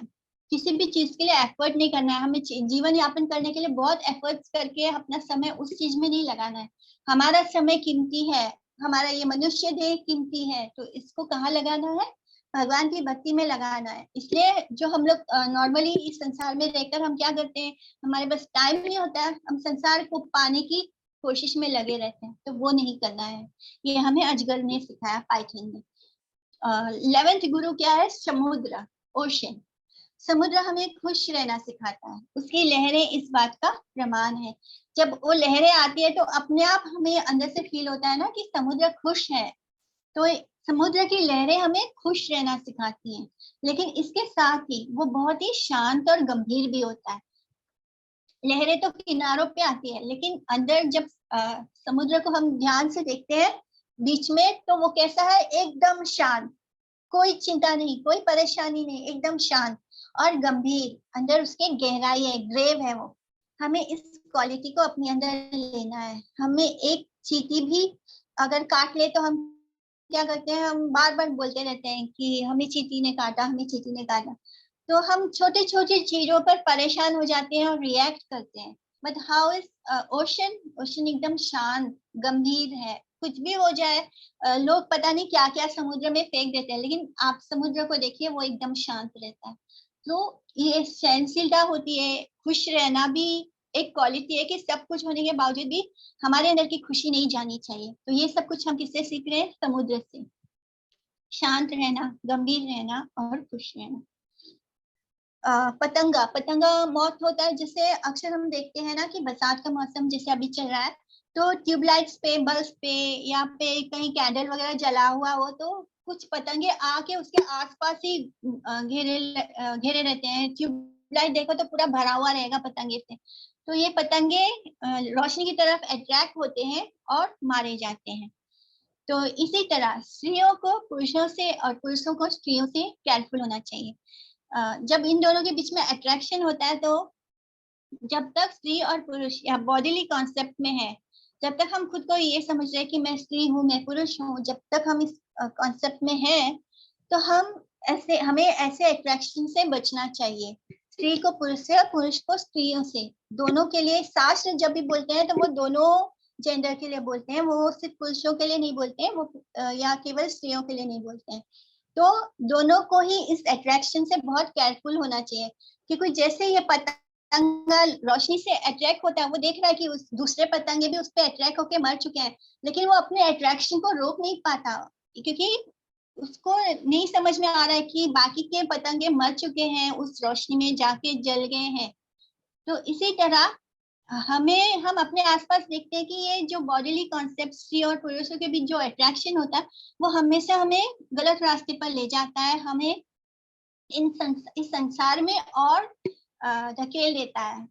किसी भी चीज के लिए एफर्ट नहीं करना है, हमें जीवन यापन करने के लिए बहुत एफर्ट्स करके अपना समय उस चीज में नहीं लगाना है। हमारा समय कीमती है, हमारा ये मनुष्य देह कीमती है, तो इसको कहाँ लगाना है? भगवान की भक्ति में लगाना है। इसलिए जो हम लोग नॉर्मली इस संसार में रहकर हम क्या करते हैं, हमारे पास टाइम नहीं होता है, हम संसार को पाने की कोशिश में लगे रहते हैं, तो वो नहीं करना है। ये हमें अजगर ने सिखाया, पाइथन ने। 11th गुरु क्या है? समुद्र, ओशन। समुद्र हमें खुश रहना सिखाता है, उसकी लहरें इस बात का प्रमाण है। जब वो लहरें आती है तो अपने आप हमें अंदर से फील होता है ना कि समुद्र खुश है। तो समुद्र की लहरें हमें खुश रहना सिखाती हैं, लेकिन इसके साथ ही वो बहुत ही शांत और गंभीर भी होता है। लहरें तो किनारों पे आती है, लेकिन अंदर जब समुद्र को हम ध्यान से देखते हैं बीच में, तो वो कैसा है? एकदम शांत, कोई चिंता नहीं, कोई परेशानी नहीं, एकदम शांत और गंभीर। अंदर उसके गहराई है, ग्रेव है वो। हमें इस क्वालिटी को अपने अंदर लेना है। हमें एक चींटी भी अगर काट ले तो हम क्या करते हैं? हम बार बार बोलते रहते हैं कि हमें चींटी ने काटा, हमें चींटी ने काटा। तो हम छोटे छोटे चीजों पर परेशान हो जाते हैं और रिएक्ट करते हैं। But how is ocean? Ocean एकदम शांत, गंभीर है। कुछ भी हो जाए, लोग पता नहीं क्या क्या समुद्र में फेंक देते हैं, लेकिन आप समुद्र को देखिए, वो एकदम शांत रहता है। तो ये सहनशीलता होती है। खुश रहना भी एक क्वालिटी है कि सब कुछ होने के बावजूद भी हमारे अंदर की खुशी नहीं जानी चाहिए। तो ये सब कुछ हम किससे सीख रहे हैं? समुद्र से। शांत रहना, गंभीर रहना और खुश रहना। पतंगा, पतंगा मौत होता है, जिसे अक्सर हम देखते हैं ना कि बरसात का मौसम जैसे अभी चल रहा है, तो ट्यूबलाइट्स पे, बल्ब पे या पे कहीं कैंडल वगैरह जला हुआ हो तो कुछ पतंगे आके उसके आसपास ही घेरे रहते हैं। ट्यूबलाइट देखो तो पूरा भरा हुआ रहेगा पतंगे से। तो ये पतंगे रोशनी की तरफ अट्रैक्ट होते हैं और मारे जाते हैं। तो इसी तरह स्त्रियों को पुरुषों से और पुरुषों को स्त्रियों से केयरफुल होना चाहिए। जब इन दोनों के बीच में अट्रैक्शन होता है, तो जब तक स्त्री और पुरुष या बॉडीली कॉन्सेप्ट में है, जब तक हम खुद को ये समझ रहे हैं कि मैं स्त्री हूँ, मैं पुरुष हूँ, जब तक हम इस कॉन्सेप्ट में है, तो हमें ऐसे अट्रैक्शन से बचना चाहिए। स्त्री को पुरुष से और पुरुष को स्त्रियों से, दोनों के लिए शास्त्र जब भी बोलते हैं तो वो दोनों जेंडर के लिए बोलते हैं, वो सिर्फ पुरुषों के लिए नहीं बोलते हैं, वो या केवल स्त्रियों के लिए नहीं बोलते हैं। तो दोनों को ही इस अट्रैक्शन से बहुत केयरफुल होना चाहिए, क्योंकि जैसे ये पतंगा रोशनी से अट्रैक्ट होता है, वो देख रहा है कि उस दूसरे पतंगे भी उस पर अट्रैक्ट होकर मर चुके हैं, लेकिन वो अपने अट्रैक्शन को रोक नहीं पाता, क्योंकि उसको नहीं समझ में आ रहा है कि बाकी के पतंगे मर चुके हैं, उस रोशनी में जाके जल गए हैं। तो इसी तरह हम अपने आसपास देखते हैं कि ये जो बॉडीली कॉन्सेप्ट स्त्री और पुरुषों के बीच जो अट्रैक्शन होता है, वो हमेशा हमें गलत रास्ते पर ले जाता है, हमें इस संसार में और धकेल देता है।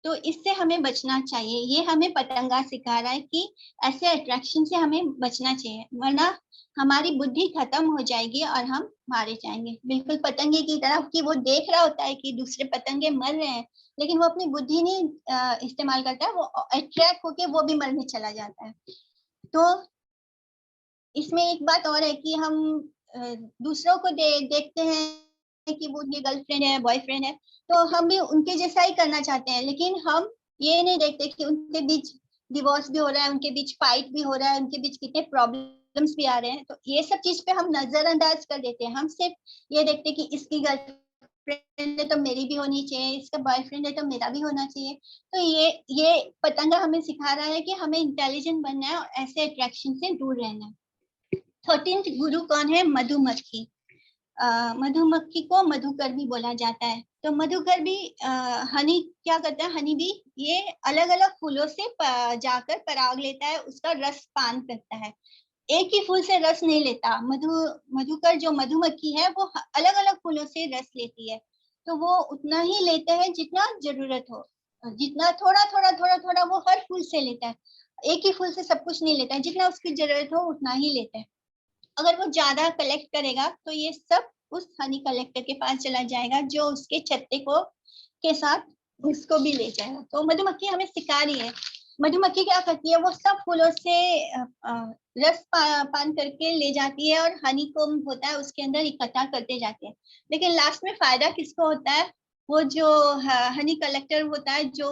तो इससे हमें बचना चाहिए। ये हमें पतंगा सिखा रहा है कि ऐसे अट्रैक्शन से हमें बचना चाहिए, वरना हमारी बुद्धि खत्म हो जाएगी और हम मारे जाएंगे, बिल्कुल पतंगे की तरह कि वो देख रहा होता है कि दूसरे पतंगे मर रहे हैं, लेकिन वो अपनी बुद्धि नहीं इस्तेमाल करता है, वो अट्रैक्ट होके वो भी मरने चला जाता है। तो इसमें एक बात और है कि हम दूसरों को देखते हैं कि वो उनके गर्लफ्रेंड है, बॉयफ्रेंड है, तो हम भी उनके जैसा ही करना चाहते हैं, लेकिन हम ये नहीं देखते कि उनके बीच डिवोर्स भी हो रहा है, उनके बीच फाइट भी हो रहा है, उनके बीच कितने प्रॉब्लम्स भी आ रहे हैं। तो ये सब चीज पे हम नजरअंदाज कर देते हैं। हम सिर्फ ये देखते हैं कि इसकी गर्लफ्रेंड है तो मेरी भी होनी चाहिए, इसका बॉयफ्रेंड है तो मेरा भी होना चाहिए। तो ये पतंगा हमें सिखा रहा है कि हमें इंटेलिजेंट बनना है और ऐसे अट्रैक्शन से दूर रहना है। 13th गुरु कौन है? मधुमक्खी। मधुमक्खी को मधुकर भी बोला जाता है। तो मधुकर भी हनी क्या करता है? हनी भी ये अलग अलग फूलों से जाकर पराग लेता है, उसका रस पान करता है। एक ही फूल से रस नहीं लेता। मधुकर जो मधुमक्खी है वो अलग अलग फूलों से रस लेती है। तो वो उतना ही लेते हैं जितना जरूरत हो, जितना थोड़ा थोड़ा थोड़ा थोड़ा वो हर फूल से लेता है। एक ही फूल से सब कुछ नहीं लेता है, जितना उसकी जरूरत हो उतना ही लेता है। अगर वो ज्यादा कलेक्ट करेगा तो ये सब उस हनी कलेक्टर के पास चला जाएगा, जो उसके छत्ते को के साथ उसको भी ले जाएगा। तो मधुमक्खी हमें सिखा रही है मधुमक्खी क्या करती है, वो सब फूलों से रस पान करके ले जाती है और हनी कोम्ब होता है उसके अंदर इकट्ठा करते जाते हैं। लेकिन लास्ट में फायदा किसको होता है, वो जो हनी कलेक्टर होता है, जो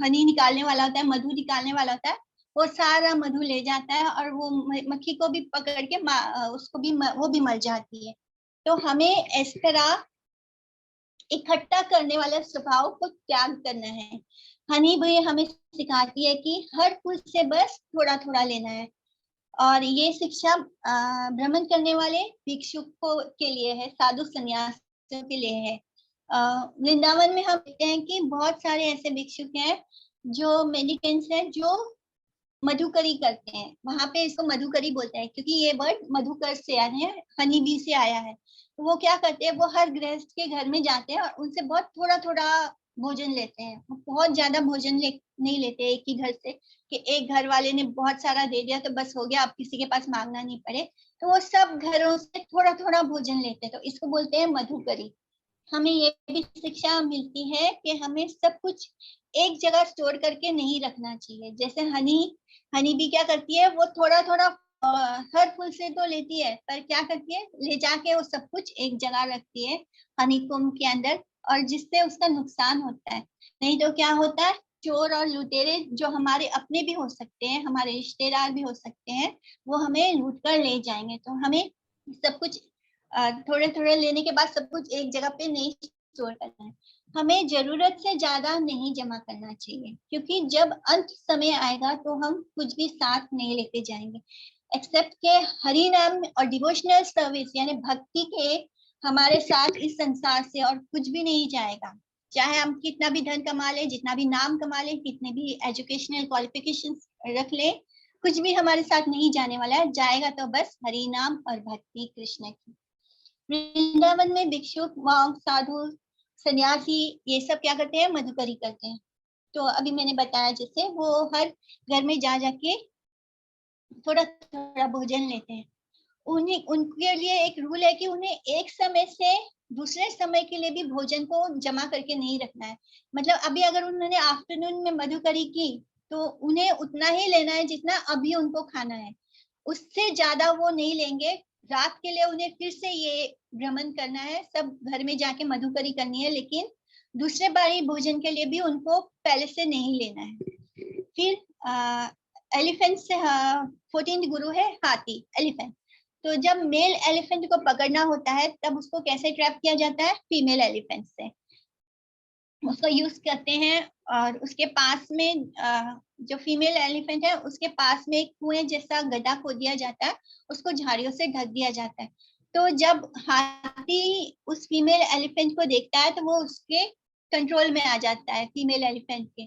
हनी निकालने वाला होता है, मधु निकालने वाला होता है, वो सारा मधु ले जाता है और वो मक्खी को भी पकड़ के उसको भी वो भी मर जाती है। तो हमें इस तरह इकट्ठा करने वाले स्वभाव को त्याग करना है। हनी भी हमें सिखाती है कि हर फूल से बस थोड़ा थोड़ा लेना है। और ये शिक्षा भ्रमण करने वाले भिक्षुकों के लिए है, साधु संन्यासियों के लिए है। वृंदावन में हम देखते हैं कि बहुत सारे ऐसे भिक्षुक हैं जो मेडिटेंस हैं, जो मधुकरी करते हैं। वहां पे इसको मधुकरी बोलते हैं क्योंकि ये वर्ड मधुकर से आया है, हनी बी से आया है। तो वो क्या करते हैं, वो हर गृहस्थ के घर में जाते हैं और उनसे बहुत थोड़ा थोड़ा भोजन लेते हैं। वो बहुत ज्यादा भोजन नहीं लेते एक ही घर से, कि एक घर वाले ने बहुत सारा दे दिया तो बस हो गया, अब किसी के पास मांगना नहीं पड़े। तो वो सब घरों से थोड़ा थोड़ा भोजन लेते हैं, तो इसको बोलते हैं मधुकरी। हमें ये भी शिक्षा मिलती है कि हमें सब कुछ एक जगह स्टोर करके नहीं रखना चाहिए। जैसे हनी भी क्या करती है, वो थोड़ा थोड़ा हर फूल से तो लेती है, पर क्या करती है, ले जाके वो सब कुछ एक जगह रखती है हनी कोम्ब के अंदर, और जिससे उसका नुकसान होता है। नहीं तो क्या होता है, चोर और लुटेरे जो हमारे अपने भी हो सकते हैं, हमारे रिश्तेदार भी हो सकते हैं, वो हमें लूट कर ले जाएंगे। तो हमें सब कुछ थोड़े थोड़े लेने के बाद सब कुछ एक जगह पे नहीं स्टोर करना है। हमें जरूरत से ज्यादा नहीं जमा करना चाहिए, क्योंकि जब अंत समय आएगा तो हम कुछ भी साथ नहीं लेते जाएंगे, एक्सेप्ट के हरि नाम और डिवोशनल सर्विस यानी भक्ति के हमारे साथ इस संसार से और कुछ भी नहीं जाएगा। चाहे हम कितना भी धन कमा ले, जितना भी नाम कमा ले, कितने भी एजुकेशनल क्वालिफिकेशंस रख ले, कुछ भी हमारे साथ नहीं जाने वाला है। जाएगा तो बस हरि नाम और भक्ति कृष्ण की। वृंदावन में भिक्षुक, मॉन्क, साधु, सन्यासी ये सब क्या करते हैं, मधुकरी करते हैं। तो अभी मैंने बताया जैसे वो हर घर में जा जाके थोड़ा थोड़ा भोजन लेते हैं। उन्हें उनके लिए एक रूल है कि उन्हें एक समय से दूसरे समय के लिए भी भोजन को जमा करके नहीं रखना है। मतलब अभी अगर उन्होंने आफ्टरनून में मधुकरी की तो उन्हें उतना ही लेना है जितना अभी उनको खाना है, उससे ज्यादा वो नहीं लेंगे। रात के लिए उन्हें फिर से ये भ्रमण करना है, सब घर में जाके मधुकरी करनी है, लेकिन दूसरे बारी भोजन के लिए भी उनको पहले से नहीं लेना है। फिर एलिफेंट से 14th गुरु है हाथी, एलिफेंट। तो जब मेल एलिफेंट को पकड़ना होता है तब उसको कैसे ट्रैप किया जाता है, फीमेल एलिफेंट से उसको यूज करते हैं। और उसके पास में जो फीमेल एलिफेंट है उसके पास में एक कुएं जैसा गड्ढा खोद दिया जाता है, उसको झाड़ियों से ढक दिया जाता है। तो जब हाथी उस फीमेल एलिफेंट को देखता है तो वो उसके कंट्रोल में आ जाता है, फीमेल एलिफेंट के,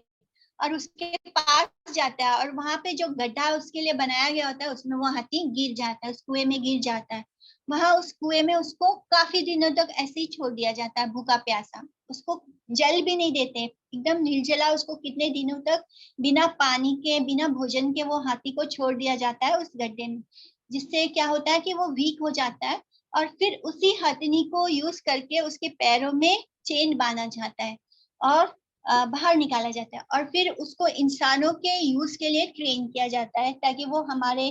और उसके पास जाता है और वहां पे जो गड्ढा उसके लिए बनाया गया होता है उसमें वो हाथी गिर जाता है, उस कुएं में गिर जाता है। वहां उस कुएं में उसको काफी दिनों तक ऐसे ही छोड़ दिया जाता है, भूखा प्यासा। उसको जल भी नहीं देते, एकदम निर्जला उसको कितने दिनों तक बिना पानी के बिना भोजन के वो हाथी को छोड़ दिया जाता है उस गड्ढे में, जिससे क्या होता है कि वो वीक हो जाता है। और फिर उसी हथनी को यूज करके उसके पैरों में चेन बांधा जाता है और बाहर निकाला जाता है, और फिर उसको इंसानों के यूज के लिए ट्रेन किया जाता है ताकि वो हमारे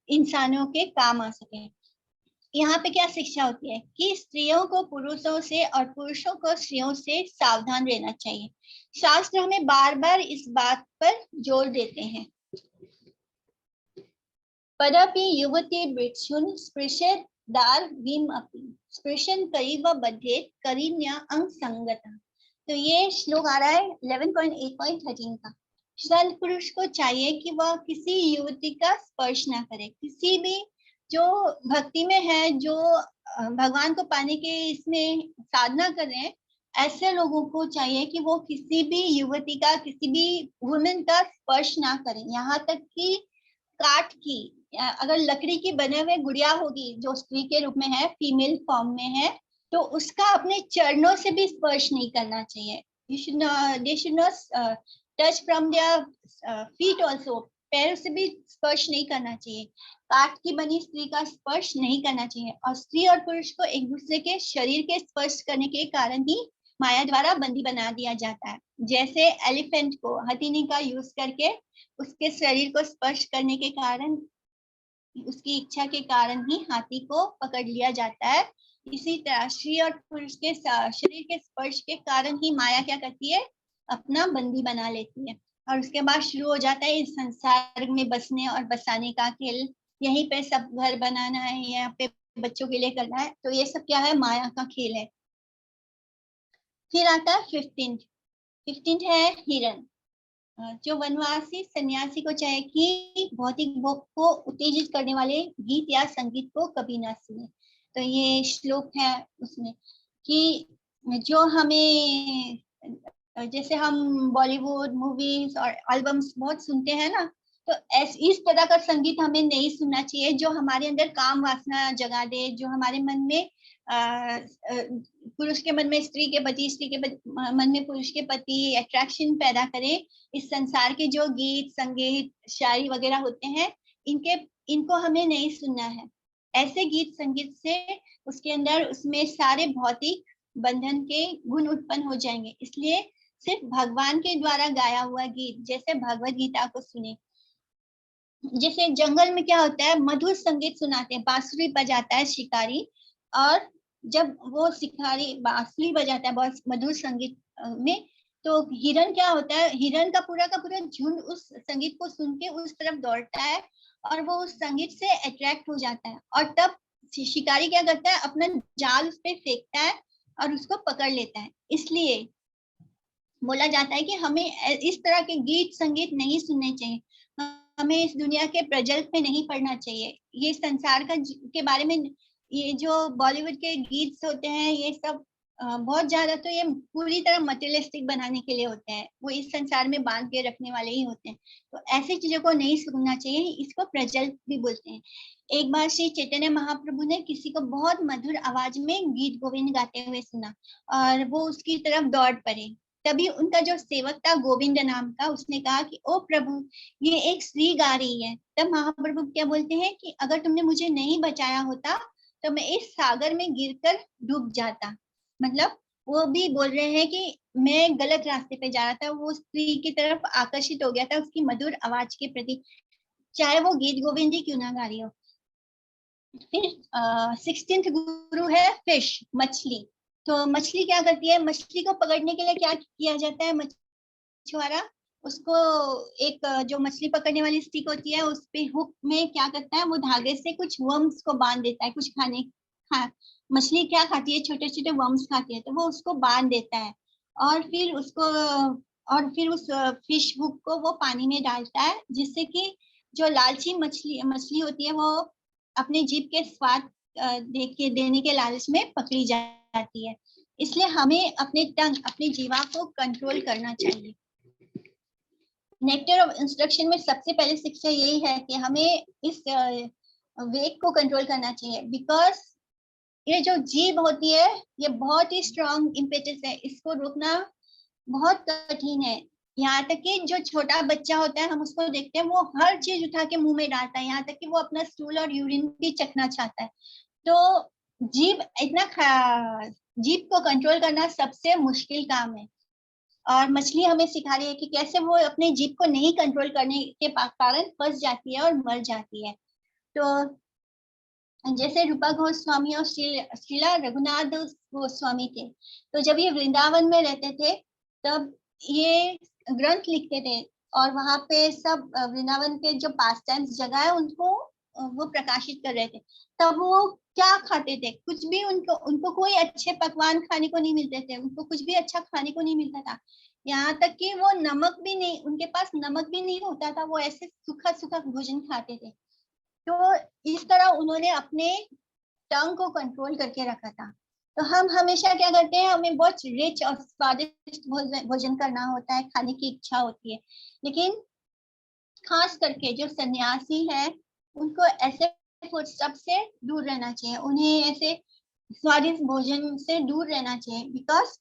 इंसानों के काम आ सके। यहाँ पे क्या शिक्षा होती है कि स्त्रियों को पुरुषों से और पुरुषों को स्त्रियों से सावधान रहना चाहिए। शास्त्र हमें बार बार इस बात पर जोर देते हैं। पदपि युवती भिक्षुन स्पृशेत दार भीम अपि स्पृशन करीब बद्धेत करीन्या अंग संगता। तो ये श्लोक आ रहा है 11.8.13 का। संत पुरुष को चाहिए कि वह किसी युवती का स्पर्श ना करे, किसी भी जो भक्ति में है, जो भगवान को पाने के इसमें साधना कर रहे हैं, ऐसे लोगों को चाहिए कि वो किसी भी युवती का, किसी भी वुमेन का स्पर्श ना करें। यहाँ तक कि काठ की, अगर लकड़ी की बने हुए गुड़िया होगी जो स्त्री के रूप में है, फीमेल फॉर्म में है, तो उसका अपने चरणों से भी स्पर्श नहीं करना चाहिए। they should not touch from their feet also, पैरों से भी स्पर्श नहीं करना चाहिए। काठ की बनी स्त्री का स्पर्श नहीं करना चाहिए। और स्त्री और पुरुष को एक दूसरे के शरीर के स्पर्श करने के कारण ही माया द्वारा बंदी बना दिया जाता है। जैसे एलिफेंट को हथिनी का यूज करके उसके शरीर को स्पर्श करने के कारण, उसकी इच्छा के कारण ही हाथी को पकड़ लिया जाता है। इसी तरह स्त्री और पुरुष के शरीर के स्पर्श के कारण ही माया क्या करती है, अपना बंदी बना लेती है। और उसके बाद शुरू हो जाता है इस संसार में बसने और बसाने का खेल। यहीं पे सब घर बनाना है, यहाँ पे बच्चों के लिए करना है, तो ये सब क्या है, माया का खेल है। फिर आता है 15th है हिरण। जो वनवासी सन्यासी को चाहे कि भौतिक भोग को उत्तेजित करने वाले गीत या संगीत को कभी ना सुने। तो ये श्लोक है उसमें कि जो हमें, जैसे हम बॉलीवुड मूवीज और एल्बम्स बहुत सुनते हैं ना, तो इस तरह का संगीत हमें नहीं सुनना चाहिए जो हमारे अंदर काम वासना जगा दे, जो हमारे मन में पुरुष के मन में स्त्री के प्रति, स्त्री के मन में पुरुष के प्रति अट्रैक्शन पैदा करे। इस संसार के जो गीत संगीत शायरी वगैरह होते हैं, इनको हमें नहीं सुनना है। ऐसे गीत संगीत से उसके अंदर उसमें सारे भौतिक बंधन के गुण उत्पन्न हो जाएंगे। इसलिए सिर्फ भगवान के द्वारा गाया हुआ गीत, जैसे भगवत गीता को सुने। जैसे जंगल में क्या होता है, मधुर संगीत सुनाते हैं, बांसुरी बजाता है शिकारी, और जब वो शिकारी बांसुरी बजाता है बहुत मधुर संगीत में, तो हिरण क्या होता है, हिरण का पूरा झुंड उस संगीत को सुन के उस तरफ दौड़ता है और वो उस संगीत से अट्रैक्ट हो जाता है। और तब शिकारी क्या करता है, अपना जाल उस पर फेंकता है और उसको पकड़ लेता है। इसलिए बोला जाता है कि हमें इस तरह के गीत संगीत नहीं सुनने चाहिए, हमें इस दुनिया के प्रजल्प में नहीं पढ़ना चाहिए। ये संसार के बारे में, ये जो बॉलीवुड के गीत होते हैं, ये सब बहुत ज्यादा तो ये पूरी तरह मटेरियलिस्टिक बनाने के लिए होते हैं, वो इस संसार में बांध के रखने वाले ही होते हैं। तो ऐसी चीजों को नहीं सुनना चाहिए, इसको प्रजल्प भी बोलते हैं। एक बार श्री चैतन्य महाप्रभु ने किसी को बहुत मधुर आवाज में गीत गोविंद गाते हुए सुना और वो उसकी तरफ दौड़ पड़े। तभी उनका जो सेवक था गोविंद नाम का, उसने कहा कि ओ प्रभु, ये एक स्त्री गा रही है। तब महाप्रभु क्या बोलते हैं कि अगर तुमने मुझे नहीं बचाया होता तो मैं इस सागर में गिरकर डूब जाता। मतलब वो भी बोल रहे हैं कि मैं गलत रास्ते पे जा रहा था, वो स्त्री की तरफ आकर्षित हो गया था उसकी मधुर आवाज के प्रति, चाहे वो गीत गोविंद ही क्यों ना गा रही हो। फिर 16th गुरु है फिश, मछली। तो मछली क्या करती है, मछली को पकड़ने के लिए क्या किया जाता है, मछुआरा उसको एक जो मछली पकड़ने वाली स्टिक होती है उस पे हुक में क्या करता है, वो धागे से कुछ वर्म्स को बांध देता है, कुछ मछली क्या खाती है, छोटे छोटे वर्म्स खाती है, तो वो उसको बांध देता है। और फिर उसको, और फिर उस फिश हुक को वो पानी में डालता है, जिससे कि जो लालची मछली मछली होती है वो अपने जीभ के स्वाद देने के लालच में पकड़ी जाती है। इसलिए हमें अपने टंग, अपनी जीवा को कंट्रोल करना चाहिए। नेक्टर ऑफ इंस्ट्रक्शन में सबसे पहले शिक्षा यही है कि हमें इस वेग को कंट्रोल करना चाहिए, बिकॉज ये जो जीभ होती है ये बहुत ही स्ट्रॉन्ग इम्पेटस है, इसको रोकना बहुत कठिन है। यहाँ तक कि जो छोटा बच्चा होता है हम उसको देखते हैं, वो हर चीज उठा के मुंह में डालता है, यहाँ तक कि वो अपना स्टूल और यूरिन भी चखना चाहता है। तो जीभ को कंट्रोल करना सबसे मुश्किल काम है। और मछली हमें सिखा रही है कि कैसे वो अपने जीभ को नहीं कंट्रोल करने के कारण फंस जाती है और मर जाती है। तो जैसे रूपा गोस्वामी और श्रीला रघुनाथ गोस्वामी थे, तो जब ये वृंदावन में रहते थे तब ये ग्रंथ लिखते थे और वहां पे सब वृंदावन के जो पास टाइम्स जगह है उनको वो प्रकाशित कर रहे थे। तब वो क्या खाते थे, कुछ भी उनको उनको कोई अच्छे पकवान खाने को नहीं मिलते थे, उनको कुछ भी अच्छा खाने को नहीं मिलता था। यहाँ तक कि वो नमक भी नहीं, उनके पास नमक भी नहीं होता था, वो ऐसे सूखा सूखा भोजन खाते थे। तो इस तरह उन्होंने अपने टंग को कंट्रोल करके रखा था। तो हम हमेशा क्या करते हैं, हमें बहुत रिच और स्वादिष्ट भोजन करना होता है, खाने की इच्छा होती है, लेकिन खास करके जो सन्यासी है उनको ऐसे फूड से दूर रहना चाहिए, उन्हें ऐसे स्वादिष्ट भोजन से दूर रहना चाहिए, बिकॉज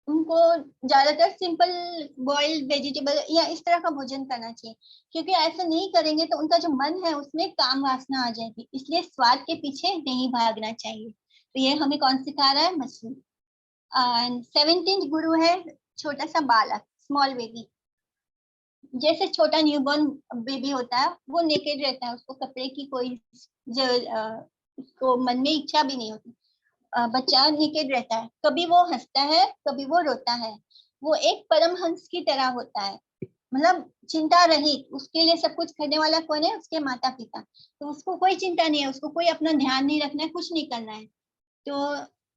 उनको ज्यादातर सिंपल बॉइल्ड वेजिटेबल या इस तरह का भोजन करना चाहिए, क्योंकि ऐसा नहीं करेंगे तो उनका जो मन है उसमें काम वासना आ जाएगी। इसलिए स्वाद के पीछे नहीं भागना चाहिए। तो ये हमें कौन सिखा रहा है, मछली। 17th गुरु है छोटा सा बालक, स्मॉल बेबी। जैसे छोटा न्यूबॉर्न बेबी होता है वो नेकेड रहता है, उसको कपड़े की कोई उसको मन में इच्छा भी नहीं होती। बच्चा नेकेड रहता है, कभी वो हंसता है कभी वो रोता है। वो एक परमहंस की तरह होता है, मतलब चिंता रहित। उसके लिए सब कुछ करने वाला कौन है? उसके माता पिता। तो उसको कोई चिंता नहीं है, उसको कोई अपना ध्यान नहीं रखना है, कुछ नहीं करना है। तो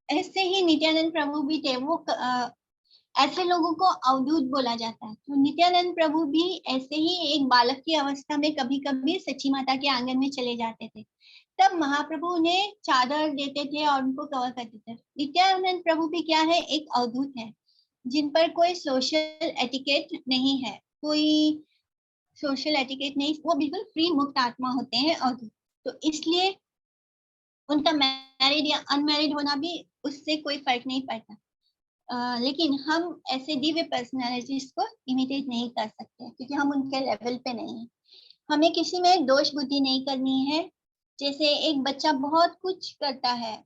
ऐसे ही नित्यानंद प्रभु भी थे। वो ऐसे लोगों को अवधूत बोला जाता है। तो नित्यानंद प्रभु भी ऐसे ही एक बालक की अवस्था में कभी कभी सची माता के आंगन में चले जाते थे। तब महाप्रभु उन्हें चादर देते थे और उनको कवर करते थे। नित्यानंद प्रभु भी क्या है? एक अवधूत है, जिन पर कोई सोशल एटिकेट नहीं है, कोई सोशल एटिकेट नहीं, वो बिल्कुल फ्री मुक्त आत्मा होते हैं अवधूत। तो इसलिए उनका मैरिड या अनमैरिड होना भी उससे कोई फर्क नहीं पड़ता। लेकिन हम ऐसे दिव्य पर्सनालिटीज को इमिटेट नहीं कर सकते क्योंकि हम उनके लेवल पे नहीं है। हमें किसी में दोष बुद्धि नहीं करनी है। जैसे एक बच्चा बहुत कुछ करता है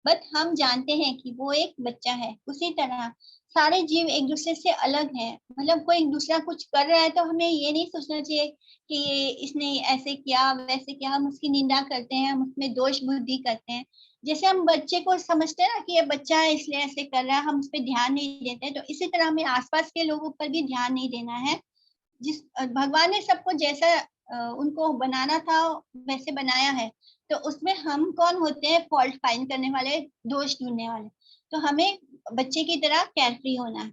बट हम जानते हैं कि वो एक बच्चा है, उसी तरह सारे जीव एक दूसरे से अलग हैं। मतलब कोई दूसरा कुछ कर रहा है तो हमें ये नहीं सोचना चाहिए कि ये इसने ऐसे किया वैसे किया, हम उसकी निंदा करते हैं, हम उसमें दोष बुद्धि करते हैं। जैसे हम बच्चे को समझते हैं ना कि ये बच्चा है इसलिए ऐसे कर रहा है, हम उस पर ध्यान नहीं देते, तो इसी तरह हमें आसपास के लोगों पर भी ध्यान नहीं देना है। जिस भगवान ने सबको जैसा उनको बनाना था वैसे बनाया है, तो उसमें हम कौन होते हैं? फॉल्ट फाइंड करने वाले, दोष ढूंढने वाले। तो हमें बच्चे की तरह केयरफ्री होना है।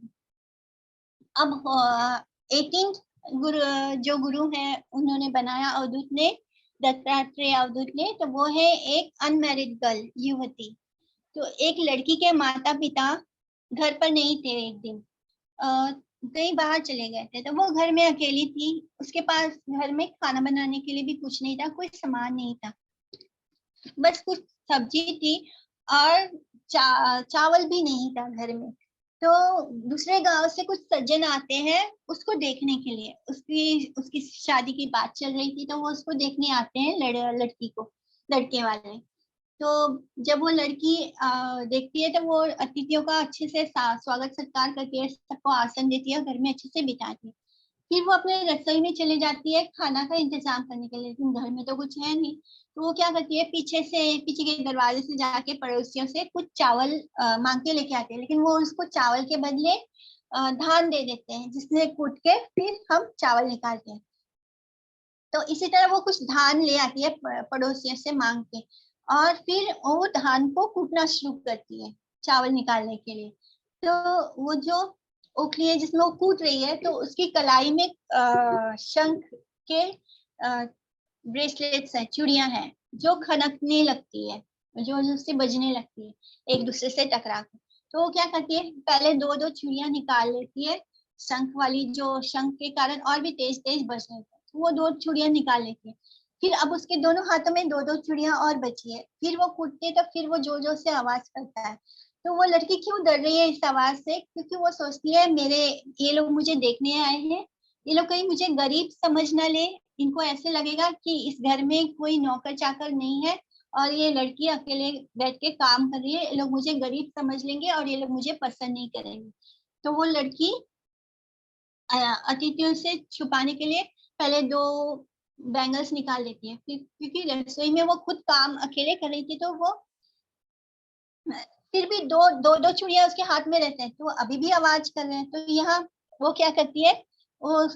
अब 18 गुरु जो गुरु हैं उन्होंने बनाया अवधूत ने, दत्तात्रेय अवधूत ने, तो वो है एक अनमैरिड गर्ल, युवती। तो एक लड़की के माता पिता घर पर नहीं थे। एक दिन कहीं बाहर चले गए थे, तो वो घर में अकेली थी। उसके पास घर में खाना बनाने के लिए भी कुछ नहीं था, कोई सामान नहीं था, बस कुछ सब्जी थी और चावल भी नहीं था घर में। तो दूसरे गांव से कुछ सज्जन आते हैं उसको देखने के लिए। उसकी उसकी शादी की बात चल रही थी, तो वो उसको देखने आते हैं, लड़की को, लड़के वाले। तो जब वो लड़की देखती है तो वो अतिथियों का अच्छे से स्वागत सत्कार करती है, सबको आसन देती है, घर में अच्छे से बिताती है। फिर वो अपने रसोई में चली जाती है खाना का इंतजाम करने के लिए, लेकिन घर में तो कुछ है नहीं। तो वो क्या करती है, पीछे के दरवाजे से जाके पड़ोसियों से कुछ चावल मांग के लेके आती है, लेकिन वो उसको चावल के बदले धान दे देते हैं, जिससे कूट के फिर हम चावल निकालते हैं। तो इसी तरह वो कुछ धान ले आती है पड़ोसियों से मांग के, और फिर वो धान को कूटना शुरू करती है चावल निकालने के लिए। तो वो जो ओखली है जिसमें वो कूट रही है, तो उसकी कलाई में शंख के ब्रेसलेट्स है, चूड़ियां हैं, जो खनकने लगती है, जो उससे बजने लगती है एक दूसरे से टकरा कर। तो वो क्या करती है, पहले दो दो चूड़ियां निकाल लेती है, शंख वाली, जो शंख के कारण और भी तेज तेज बजने लगती है, तो वो दो चूड़ियां निकाल लेती है। फिर अब उसके दोनों हाथों में दो दो चूड़ियां और बची है, फिर वो कूटती है, तो फिर वो जोर जोर से आवाज करता है। तो वो लड़की क्यों डर रही है इस आवाज से? क्योंकि वो सोचती है मेरे ये लोग मुझे देखने आए हैं, ये लोग कहीं मुझे गरीब समझ ना ले। इनको ऐसे लगेगा कि इस घर में कोई नौकर चाकर नहीं है और ये लड़की अकेले बैठ के काम कर रही है, ये लोग मुझे गरीब समझ लेंगे और ये लोग मुझे पसंद नहीं करेंगे। तो वो लड़की अतिथियों से छुपाने के लिए पहले दो बैंगल्स निकाल लेती है, फिर क्योंकि रसोई में वो खुद काम अकेले कर रही थी, तो वो फिर भी दो दो दो चूड़ियां उसके हाथ में रहते हैं, तो वो अभी भी आवाज कर रहे हैं। तो यहाँ वो क्या करती है, वो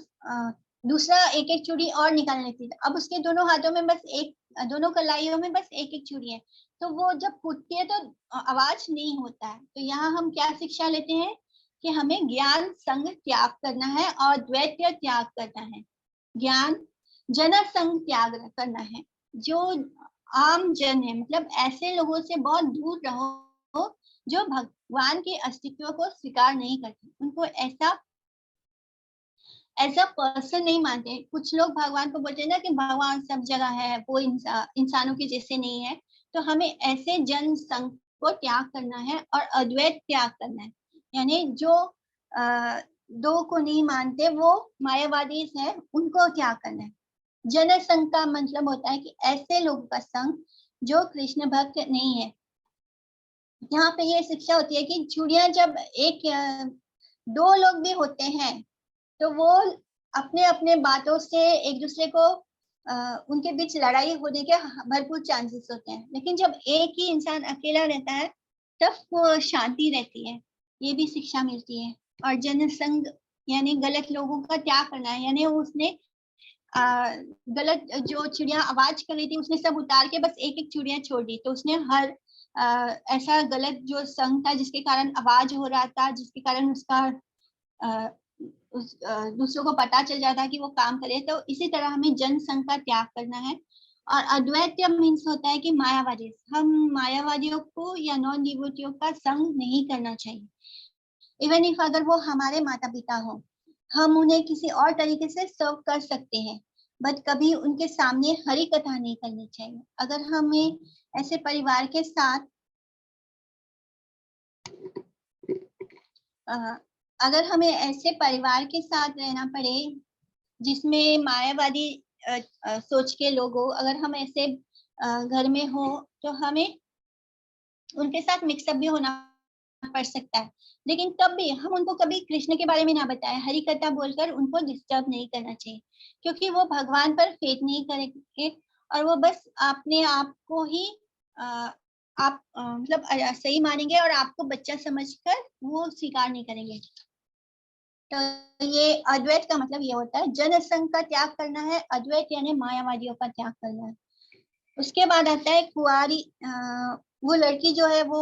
दूसरा एक एक चूड़ी और निकाल लेती है। अब उसके दोनों हाथों में बस एक, दोनों कलाइयों में बस एक एक चूड़ी है। तो वो जब फूटती है तो आवाज नहीं होता है। तो यहाँ हम क्या शिक्षा लेते हैं कि हमें ज्ञान संग त्याग करना है और द्वैत त्याग करना है। ज्ञान जन संग त्याग करना है। जो आम जन है, मतलब ऐसे लोगों से बहुत दूर रहो जो भगवान के अस्तित्व को स्वीकार नहीं करते, उनको ऐसा एज अ पर्सन नहीं मानते। कुछ लोग भगवान को बोलते हैं ना कि भगवान सब जगह है, वो इंसानों के जैसे नहीं है। तो हमें ऐसे जन संघ को त्याग करना है और अद्वैत त्याग करना है। यानी जो दो को नहीं मानते, वो मायावादी है, उनको त्याग करना है। जन संघ का मतलब होता है कि ऐसे लोगों का संग जो कृष्ण भक्त नहीं है, यहाँ पे ये शिक्षा होती है कि चूड़ियां जब दो लोग भी होते हैं तो वो अपने अपने बातों से एक दूसरे को उनके बीच लड़ाई होने के भरपूर चांसेस होते हैं, लेकिन जब एक ही इंसान अकेला रहता है तब वो शांति रहती है। ये भी शिक्षा मिलती है। और जनसंग यानी गलत लोगों का त्याग करना है, यानी उसने गलत जो चिड़िया आवाज कर रही थी उसने सब उतार के बस एक एक चिड़िया छोड़ दी। तो उसने हर ऐसा गलत जो संग था जिसके कारण आवाज हो रहा था, जिसके कारण उसका दूसरों को पता चल जाता है कि वो काम करे, तो इसी तरह हमें जनसंघ का त्याग करना है। और अद्वैत मीन्स होता है कि मायावादी, हम मायावादियों को या नॉन डिवोटियों का संग नहीं करना चाहिए। इवन इफ अगर वो हमारे माता पिता हो, हम उन्हें किसी और तरीके से सर्व कर सकते हैं, बट कभी उनके सामने हरि कथा नहीं करनी चाहिए। अगर हमें ऐसे परिवार के साथ अगर हमें ऐसे परिवार के साथ रहना पड़े जिसमें मायावादी सोच के लोग हो, अगर हम ऐसे घर में हो तो हमें उनके साथ मिक्सअप भी होना पड़ सकता है। लेकिन तब भी हम उनको कभी कृष्ण के बारे में ना बताएं, हरि कथा बोलकर उनको डिस्टर्ब नहीं करना चाहिए, क्योंकि वो भगवान पर फेथ नहीं करेंगे और वो बस अपने आप को ही आप मतलब सही मानेंगे और आपको बच्चा समझकर वो स्वीकार नहीं करेंगे। तो ये अद्वैत का मतलब ये होता है, जनसंघ का त्याग करना है, अद्वैत यानी मायावादियों का त्याग करना है। उसके बाद आता है कुंवारी, वो लड़की जो है वो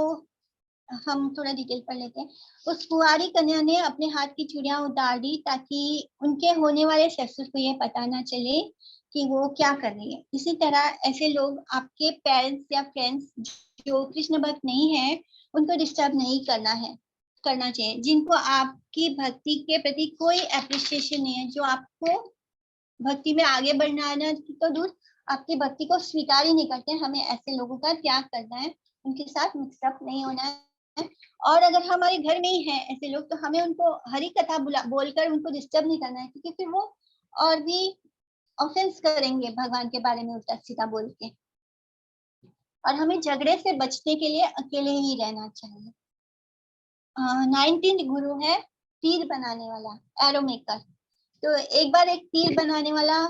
हम थोड़ा डिटेल पढ़ लेते हैं। उस कुंवारी कन्या ने अपने हाथ की चूड़ियां उतार दी ताकि उनके होने वाले ससुर को ये पता ना चले कि वो क्या कर रही है। इसी तरह ऐसे लोग आपके पेरेंट्स या फ्रेंड्स जो कृष्ण भक्त नहीं है उनको डिस्टर्ब नहीं करना चाहिए, जिनको आपकी भक्ति के प्रति कोई एप्रिसिएशन नहीं है, जो आपको भक्ति में आगे बढ़ना तो दूर आपकी भक्ति को स्वीकार ही नहीं करते। हमें ऐसे लोगों का त्याग करना है, उनके साथ मिक्सअप नहीं होना है। और अगर हमारे घर में ही है ऐसे लोग तो हमें उनको हरि कथा बोलकर उनको डिस्टर्ब नहीं करना है, क्योंकि फिर वो और भी ऑफेंस करेंगे भगवान के बारे में उल्टा सीधा बोल के। और हमें झगड़े से बचने के लिए अकेले ही रहना चाहिए। 19 गुरु है तीर बनाने वाला, एरो मेकर। तो एक बार एक तीर बनाने वाला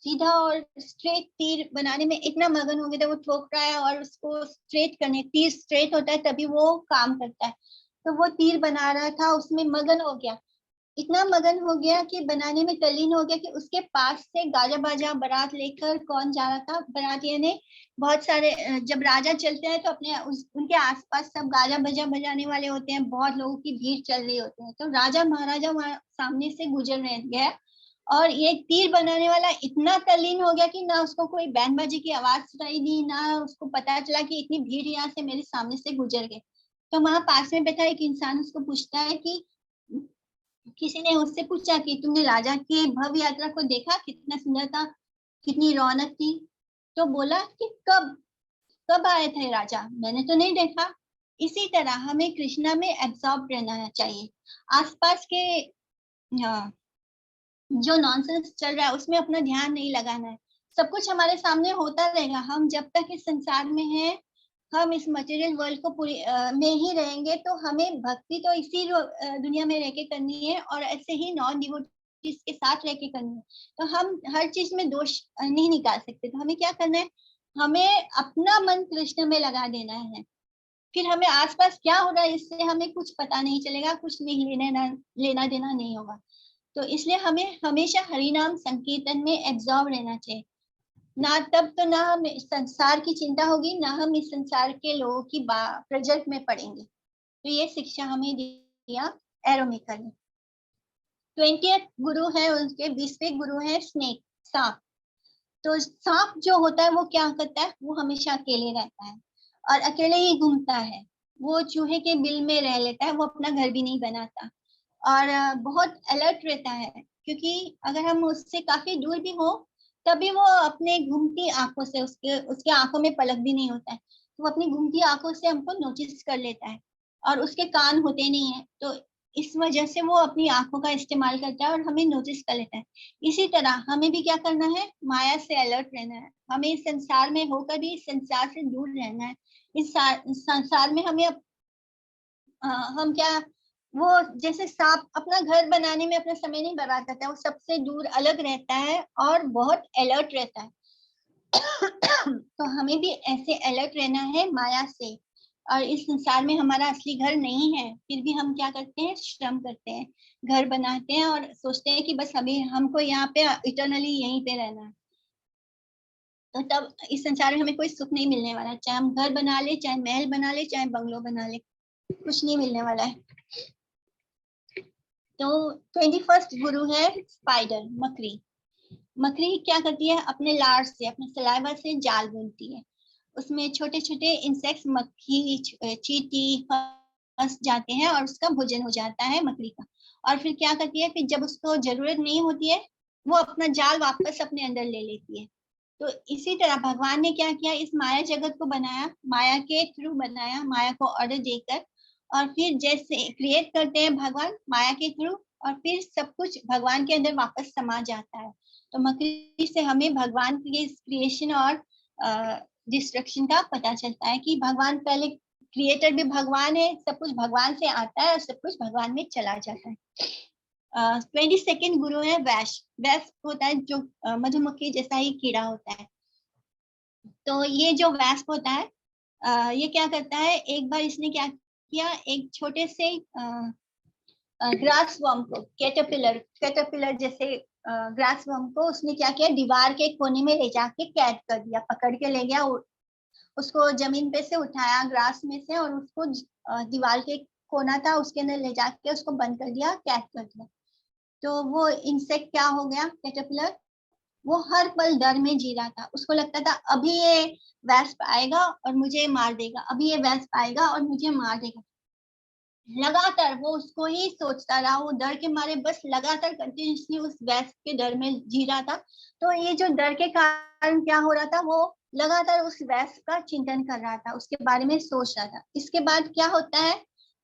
सीधा और स्ट्रेट तीर बनाने में इतना मगन हो गया था, वो ठोक रहा है और उसको स्ट्रेट करने, तीर स्ट्रेट होता है तभी वो काम करता है। तो वो तीर बना रहा था, उसमें मगन हो गया, इतना मगन हो गया कि बनाने में तल्लीन हो गया कि उसके पास से गाजा बाजा बारात लेकर कौन जा रहा था। बारातियों ने बहुत सारे, जब राजा चलते हैं तो उनके आसपास सब गाजा बाजा बजाने वाले होते हैं, बहुत लोगों की भीड़ चल रही होती है। तो राजा महाराजा सामने से गुजर रहे गया और ये तीर बनाने वाला इतना तल्लीन हो गया कि ना उसको कोई बैंड बाजी की आवाज सुनाई दी, ना उसको पता चला कि इतनी भीड़ यहाँ से मेरे सामने से गुजर गई। तो वहां पास में बैठा एक इंसान उसको पूछता है कि किसी ने उससे पूछा कि तुमने राजा की भव्य यात्रा को देखा, कितना सुंदर था, कितनी रौनक थी। तो बोला कि कब कब आए थे राजा, मैंने तो नहीं देखा। इसी तरह हमें कृष्णा में एब्जॉर्ब रहना चाहिए। आसपास के जो नॉनसेंस चल रहा है उसमें अपना ध्यान नहीं लगाना है। सब कुछ हमारे सामने होता रहेगा, हम जब तक इस संसार में हैं, हम इस मटेरियल वर्ल्ड को पूरी में ही रहेंगे। तो हमें भक्ति तो इसी दुनिया में रह के करनी है और ऐसे ही नॉन डिवोटीज के साथ रह के करनी है। तो हम हर चीज में दोष नहीं निकाल सकते। तो हमें क्या करना है, हमें अपना मन कृष्ण में लगा देना है। फिर हमें आसपास क्या हो रहा है इससे हमें कुछ पता नहीं चलेगा, कुछ नहीं लेना देना नहीं होगा। तो इसलिए हमें हमेशा हरि नाम संकीर्तन में एब्जॉर्ब रहना चाहिए। ना तब तो ना हम संसार की चिंता होगी, ना हम इस संसार के लोगों की प्रजल्प में पड़ेंगे। तो ये शिक्षा हमें दिया एरोमेकर ने। 20th गुरु है, उनके 20वें गुरु है स्नेक, सांप। तो सांप जो होता है वो क्या करता है, वो हमेशा अकेले रहता है और अकेले ही घूमता है। वो चूहे के बिल में रह लेता है, वो अपना घर भी नहीं बनाता और बहुत अलर्ट रहता है, क्योंकि अगर हम उससे काफी दूर भी हो तभी वो अपने घूमती आंखों से, उसके उसके आंखों में पलक भी नहीं होता है, तो वो अपनी घूमती आंखों से हमको नोटिस कर लेता है। और उसके कान होते नहीं है, तो इस वजह से वो अपनी आंखों का इस्तेमाल करता है और हमें नोटिस कर लेता है। इसी तरह हमें भी क्या करना है, माया से अलर्ट रहना है। हमें इस संसार में होकर भी इस संसार से दूर रहना है। इस संसार में हमें हम क्या, वो जैसे सांप अपना घर बनाने में अपना समय नहीं बर्बाद करता है, वो सबसे दूर अलग रहता है और बहुत अलर्ट रहता है। तो हमें भी ऐसे अलर्ट रहना है माया से। और इस संसार में हमारा असली घर नहीं है, फिर भी हम क्या करते हैं, श्रम करते हैं, घर बनाते हैं और सोचते हैं कि बस अभी हमको यहाँ पे इटर्नली यहीं पे रहना है। तो तब इस संसार में हमें कोई सुख नहीं मिलने वाला, चाहे हम घर बना ले, चाहे महल बना ले, चाहे बंगलो बना ले, कुछ नहीं मिलने वाला है। तो 21st गुरु है स्पाइडर, मकड़ी। मकड़ी क्या करती है, अपने लार से, अपने सलाइवा से जाल बुनती है। उसमें छोटे छोटे इंसेक्ट्स, मक्खी, चींटी फंस जाते हैं और उसका भोजन हो जाता है मकड़ी का। और फिर क्या करती है, फिर जब उसको जरूरत नहीं होती है, वो अपना जाल वापस अपने अंदर ले लेती है। तो इसी तरह भगवान ने क्या किया, इस माया जगत को बनाया, माया के थ्रू बनाया, माया को ऑर्डर देकर। और फिर जैसे क्रिएट करते हैं भगवान माया के थ्रू, और फिर सब कुछ भगवान के अंदर वापस समा जाता है। तो मकड़ी से हमें भगवान के क्रिएशन और डिस्ट्रक्शन का पता चलता है कि भगवान पहले, क्रिएटर भी भगवान है, सब कुछ भगवान से आता है और सब कुछ भगवान में चला जाता है। 22nd गुरु है वैश। वैश होता है जो मधुमक्खी जैसा ही कीड़ा होता है। तो ये जो वैस्प होता है, ये क्या करता है, एक बार इसने क्या किया, एक छोटे से ग्रास वर्म को, कैटरपिलर जैसे ग्रास वर्म को उसने क्या किया, दीवार के कोने में ले जाके कैद कर दिया, पकड़ के ले गया, उसको जमीन पे से उठाया ग्रास में से, और उसको दीवार के कोना था उसके अंदर ले जाके उसको बंद कर दिया, कैद कर दिया। तो वो इंसेक्ट क्या हो गया, कैटरपिलर, वो हर पल डर में जी रहा था। उसको लगता था अभी ये वैस्प आएगा और मुझे मार देगा, अभी ये वैस्प आएगा और मुझे मार देगा। लगातार वो उसको ही सोचता रहा, वो डर के मारे बस लगातार कंटिन्यूसली उस वैस्प के डर में जी रहा था। तो ये जो डर के कारण क्या हो रहा था, वो लगातार उस वैस्प का चिंतन कर रहा था, उसके बारे में सोच रहा था। इसके बाद क्या होता है,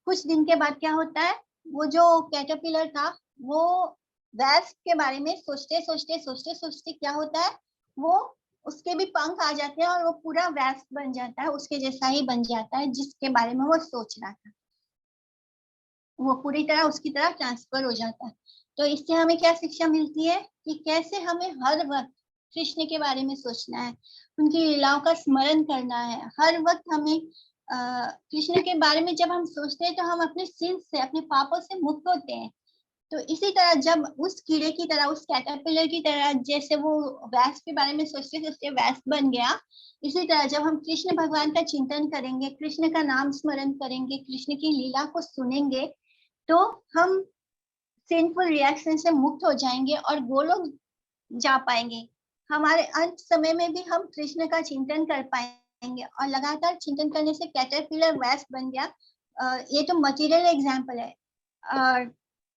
कुछ दिन के बाद क्या होता है, वो जो कैटरपिलर था, वो वैस्प के बारे में सोचते सोचते सोचते सोचते क्या होता है, वो उसके भी पंख आ जाते हैं और वो पूरा वैस्प बन जाता है, उसके जैसा ही बन जाता है जिसके बारे में वो सोच रहा था। वो पूरी तरह उसकी तरह ट्रांसफर हो जाता है। तो इससे हमें क्या शिक्षा मिलती है कि कैसे हमें हर वक्त कृष्ण के बारे में सोचना है, उनकी लीलाओं का स्मरण करना है। हर वक्त हमें कृष्ण के बारे में जब हम सोचते हैं तो हम अपने सिंस से, अपने पापों से मुक्त होते हैं। तो इसी तरह जब उस कीड़े की तरह, उस कैटरपिलर की तरह, जैसे वो वैस्प के बारे में सोचते सोचते वैस्प बन गया, इसी तरह जब हम कृष्ण भगवान का चिंतन करेंगे, कृष्ण का नाम स्मरण करेंगे, कृष्ण की लीला को सुनेंगे, तो हम सिंफुल रिएक्शन से मुक्त हो जाएंगे और गोलोक जा पाएंगे। हमारे अंत समय में भी हम कृष्ण का चिंतन कर पाएंगे। और लगातार चिंतन करने से कैटरपिलर वैस्प बन गया। ये तो मटेरियल एग्जाम्पल है,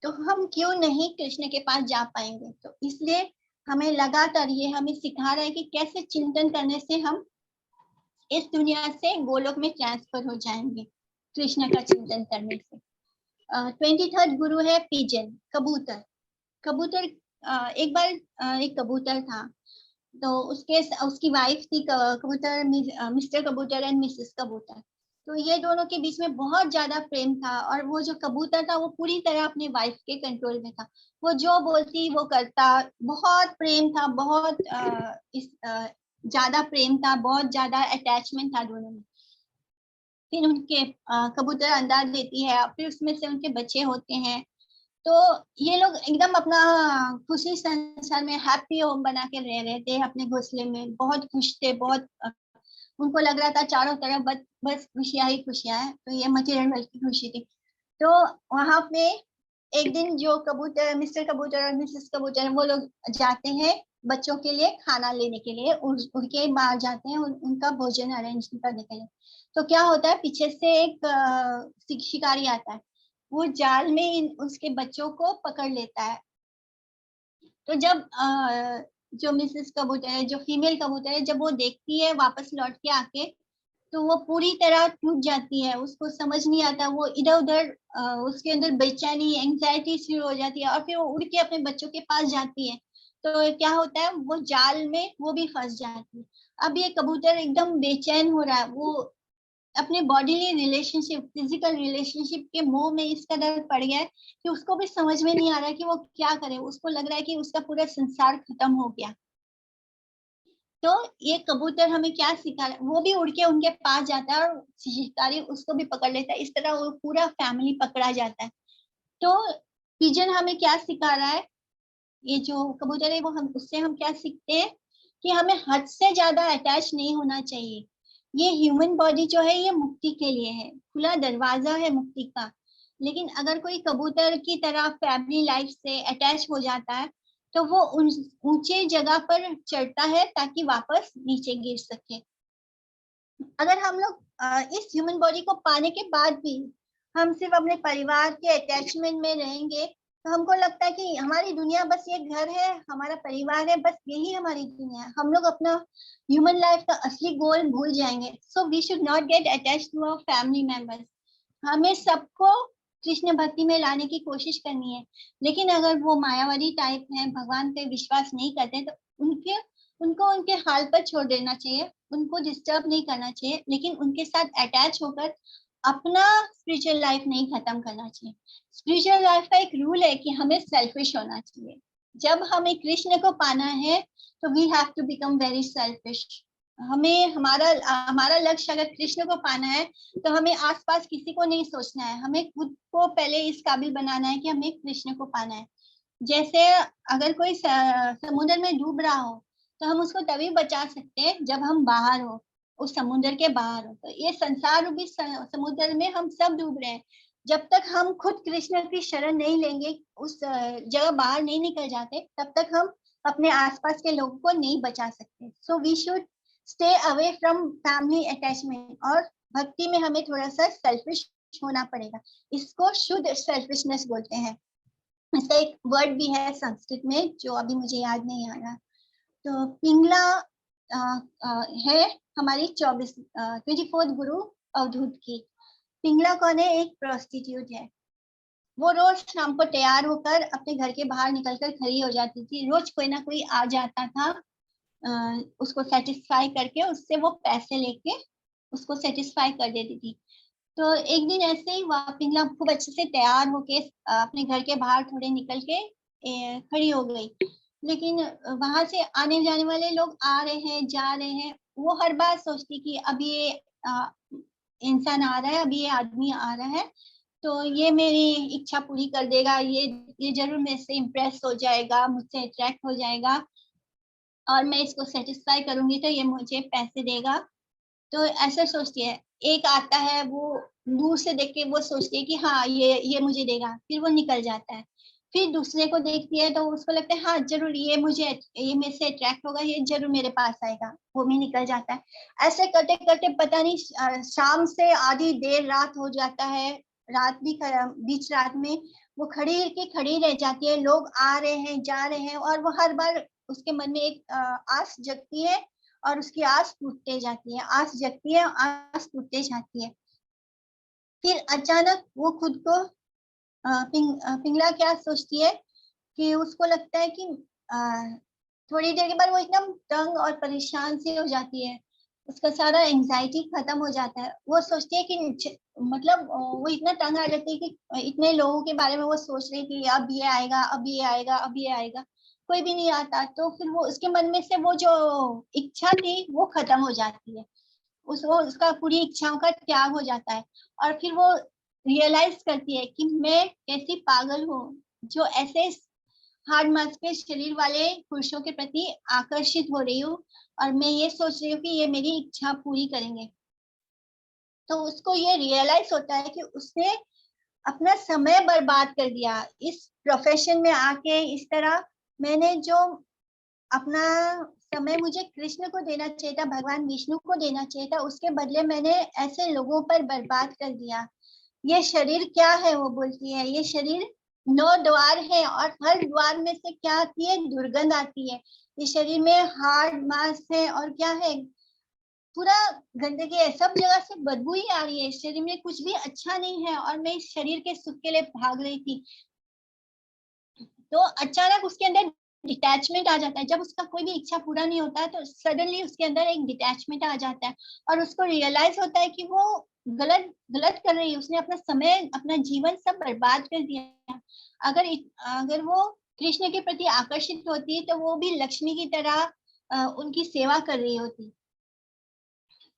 तो हम क्यों नहीं कृष्ण के पास जा पाएंगे। तो इसलिए हमें लगातार, ये हमें सिखा रहा है कि कैसे चिंतन करने से हम इस दुनिया से गोलोक में ट्रांसफर हो जाएंगे, कृष्ण का चिंतन करने से। 23rd गुरु है पिजन, कबूतर। कबूतर, एक बार एक कबूतर था, तो उसकी वाइफ थी कबूतर, मिस्टर कबूतर एंड मिसेस कबूतर। तो ये दोनों के बीच में बहुत ज्यादा प्रेम था, और वो जो कबूतर था वो पूरी तरह अपने वाइफ के कंट्रोल में था, वो जो बोलती वो करता। बहुत प्रेम था, बहुत ज्यादा प्रेम था, बहुत ज्यादा अटैचमेंट था दोनों में। फिर उनके कबूतर अंडा देती है, फिर उसमें से उनके बच्चे होते हैं। तो ये लोग एकदम अपना खुशी संसार में हैप्पी होम बना के रह रहे थे अपने घोंसले में, बहुत खुश थे, बहुत उनको लग रहा था चारों तरफ बस बस खुशियां ही खुशियां है। तो ये मटेरियल वर्ल्ड की खुशी थी। तो वहां पे एक दिन जो कबूतर, मिस्टर कबूतर और मिसेस कबूतर, वो लोग जाते हैं बच्चों के लिए खाना लेने के लिए, उड़ के बाहर जाते हैं उनका भोजन अरेंज करने के लिए। तो क्या होता है, पीछे से एक शिकारी आता है, वो जाल में उसके बच्चों को पकड़ लेता है। तो जब जो मिसेस कबूतर है, जो फीमेल कबूतर है, जब वो देखती है वापस लौट के आके, तो वो पूरी तरह टूट जाती है, उसको समझ नहीं आता, वो इधर उधर, उसके अंदर बेचैनी, एंजाइटी शुरू हो जाती है, और फिर वो उड़ के अपने बच्चों के पास जाती है। तो क्या होता है, वो जाल में वो भी फंस जाती है। अब ये कबूतर एकदम बेचैन हो रहा है, वो अपने बॉडीली रिलेशनशिप, फिजिकल रिलेशनशिप के मोह में इस कदर पड़ गया है कि उसको भी समझ में नहीं आ रहा है कि वो क्या करे। उसको लग रहा है कि उसका पूरा संसार खत्म हो गया। तो ये कबूतर हमें क्या सिखा रहा है, वो भी उड़ के उनके पास जाता है और शिकारी उसको भी पकड़ लेता है। इस तरह वो पूरा फैमिली पकड़ा जाता है। तो पिजन हमें क्या सिखा रहा है, ये जो कबूतर है वो हम उससे हम क्या सीखते हैं कि हमें हद से ज्यादा अटैच नहीं होना चाहिए। ये ह्यूमन बॉडी जो है ये मुक्ति के लिए है, खुला दरवाजा है मुक्ति का। लेकिन अगर कोई कबूतर की तरह फैमिली लाइफ से अटैच हो जाता है तो वो ऊंचे जगह पर चढ़ता है ताकि वापस नीचे गिर सके। अगर हम लोग इस ह्यूमन बॉडी को पाने के बाद भी हम सिर्फ अपने परिवार के अटैचमेंट में रहेंगे तो हमको लगता है कि हमारी दुनिया बस ये घर है, हमारा परिवार है, बस यही हमारी दुनिया है। हम लोग अपना ह्यूमन लाइफ का असली गोल भूल जाएंगे। So we should not get attach to our family members. हमें सबको कृष्ण भक्ति में लाने की कोशिश करनी है। लेकिन अगर वो मायावादी टाइप है, भगवान पे विश्वास नहीं करते, तो उनके उनको उनके हाल पर छोड़ देना चाहिए। उनको डिस्टर्ब नहीं करना चाहिए, लेकिन उनके साथ अटैच होकर अपना स्पिरिचुअल लाइफ नहीं खत्म करना चाहिए। स्पिरिचुअल लाइफ का एक रूल है कि हमें सेल्फिश होना चाहिए। जब हमें कृष्ण को पाना है तो we have to become very selfish. हमें हमारा हमारा लक्ष्य अगर कृष्ण को पाना है तो हमें आसपास किसी को नहीं सोचना है, हमें खुद को पहले इस काबिल बनाना है कि हमें कृष्ण को पाना है। जैसे अगर कोई समुद्र में डूब रहा हो तो हम उसको तभी बचा सकते हैं जब हम बाहर हो, उस समुद्र के बाहर हो। तो ये संसार रूपी समुद्र में हम सब डूब रहे हैं। जब तक हम खुद कृष्ण की शरण नहीं लेंगे, उस जगह बाहर नहीं निकल जाते, तब तक हम अपने आसपास के लोगों को नहीं बचा सकते। So we should stay away from family attachment. और भक्ति में हमें थोड़ा सा सेल्फिश होना पड़ेगा। इसको शुद्ध सेल्फिशनेस बोलते हैं। इसका एक वर्ड भी है संस्कृत में जो अभी मुझे याद नहीं आ रहा। तो पिंगला है हमारी 24th गुरु अवधूत की। पिंगला कौन है? एक प्रोस्टिट्यूट है। वो रोज शाम को तैयार होकर अपने घर के बाहर निकलकर खड़ी हो जाती थी। रोज कोई ना कोई आ जाता था उसको सेटिस्फाई करके, उससे वो पैसे लेके उसको सेटिस्फाई कर देती थी। तो एक दिन ऐसे ही वह पिंगला खूब अच्छे से तैयार होके अपने घर के बाहर थोड़े निकल के खड़ी हो गई। लेकिन वहां से आने जाने वाले लोग आ रहे हैं, जा रहे हैं। वो हर बार सोचती कि अब ये इंसान आ रहा है, अभी ये आदमी आ रहा है, तो ये मेरी इच्छा पूरी कर देगा, ये जरूर मेरे से इम्प्रेस हो जाएगा, मुझसे अट्रैक्ट हो जाएगा, और मैं इसको सेटिस्फाई करूंगी तो ये मुझे पैसे देगा। तो ऐसा सोचती है। एक आता है, वो दूर से देख के वो सोचती है कि हाँ ये मुझे देगा, फिर वो निकल जाता है। फिर दूसरे को देखती है तो उसको लगता है हाँ जरूर ये मेरे से अट्रैक्ट होगा, ये जरूर मेरे पास आएगा, वो भी निकल जाता है। ऐसे करते करते पता नहीं शाम से आधी देर रात हो जाता है। रात भी बीच रात में वो खड़ी रह जाती है। लोग आ रहे हैं, जा रहे हैं, और वो हर बार उसके मन में एक आस जगती है और उसकी आस टूटते जाती है, आस जगती है, आस टूटते जाती है। फिर अचानक वो खुद को पिंगला क्या सोचती है कि उसको लगता है कि थोड़ी देर के बाद वो एकदम तंग और परेशान सी हो जाती है। उसका सारा एंजाइटी खत्म हो जाता है। वो सोचती है कि मतलब वो इतना तंग आ जाती है कि इतने लोगों के बारे में वो सोच रही थी, अब ये आएगा, अब ये आएगा, अब ये आएगा, कोई भी नहीं आता। तो फिर वो उसके मन में से वो जो इच्छा थी वो खत्म हो जाती है। उसका पूरी इच्छाओं का त्याग हो जाता है। और फिर वो रियलाइज करती है कि मैं कैसी पागल हूँ जो ऐसे हार्ड मांसपेशियों शरीर वाले पुरुषों के प्रति आकर्षित हो रही हूँ, और मैं ये सोच रही हूँ कि ये मेरी इच्छा पूरी करेंगे। तो उसको ये रियलाइज होता है कि उसने अपना समय बर्बाद कर दिया इस प्रोफेशन में आके। इस तरह मैंने जो अपना समय मुझे कृष्ण को देना चाहिए था, भगवान विष्णु को देना चाहिए था, उसके बदले मैंने ऐसे लोगों पर बर्बाद कर दिया। ये शरीर क्या है? वो बोलती है ये शरीर 9 द्वार है, और हर द्वार में से क्या आती है? दुर्गंध आती है। ये शरीर में हार्ड मांस है और क्या है? पूरा गंदगी है, सब जगह से बदबू ही आ रही है। इस शरीर में कुछ भी अच्छा नहीं है, और मैं इस शरीर के सुख के लिए भाग रही थी। तो अचानक उसके अंदर डिटैचमेंट आ जाता है। जब उसका कोई भी इच्छा पूरा नहीं होता है तो सडनली उसके अंदर एक डिटैचमेंट आ जाता है और उसको रियलाइज होता है कि वो गलत गलत कर रही है, उसने अपना समय अपना जीवन सब बर्बाद कर दिया। अगर वो कृष्ण के प्रति आकर्षित होती तो वो भी लक्ष्मी की तरह उनकी सेवा कर रही होती।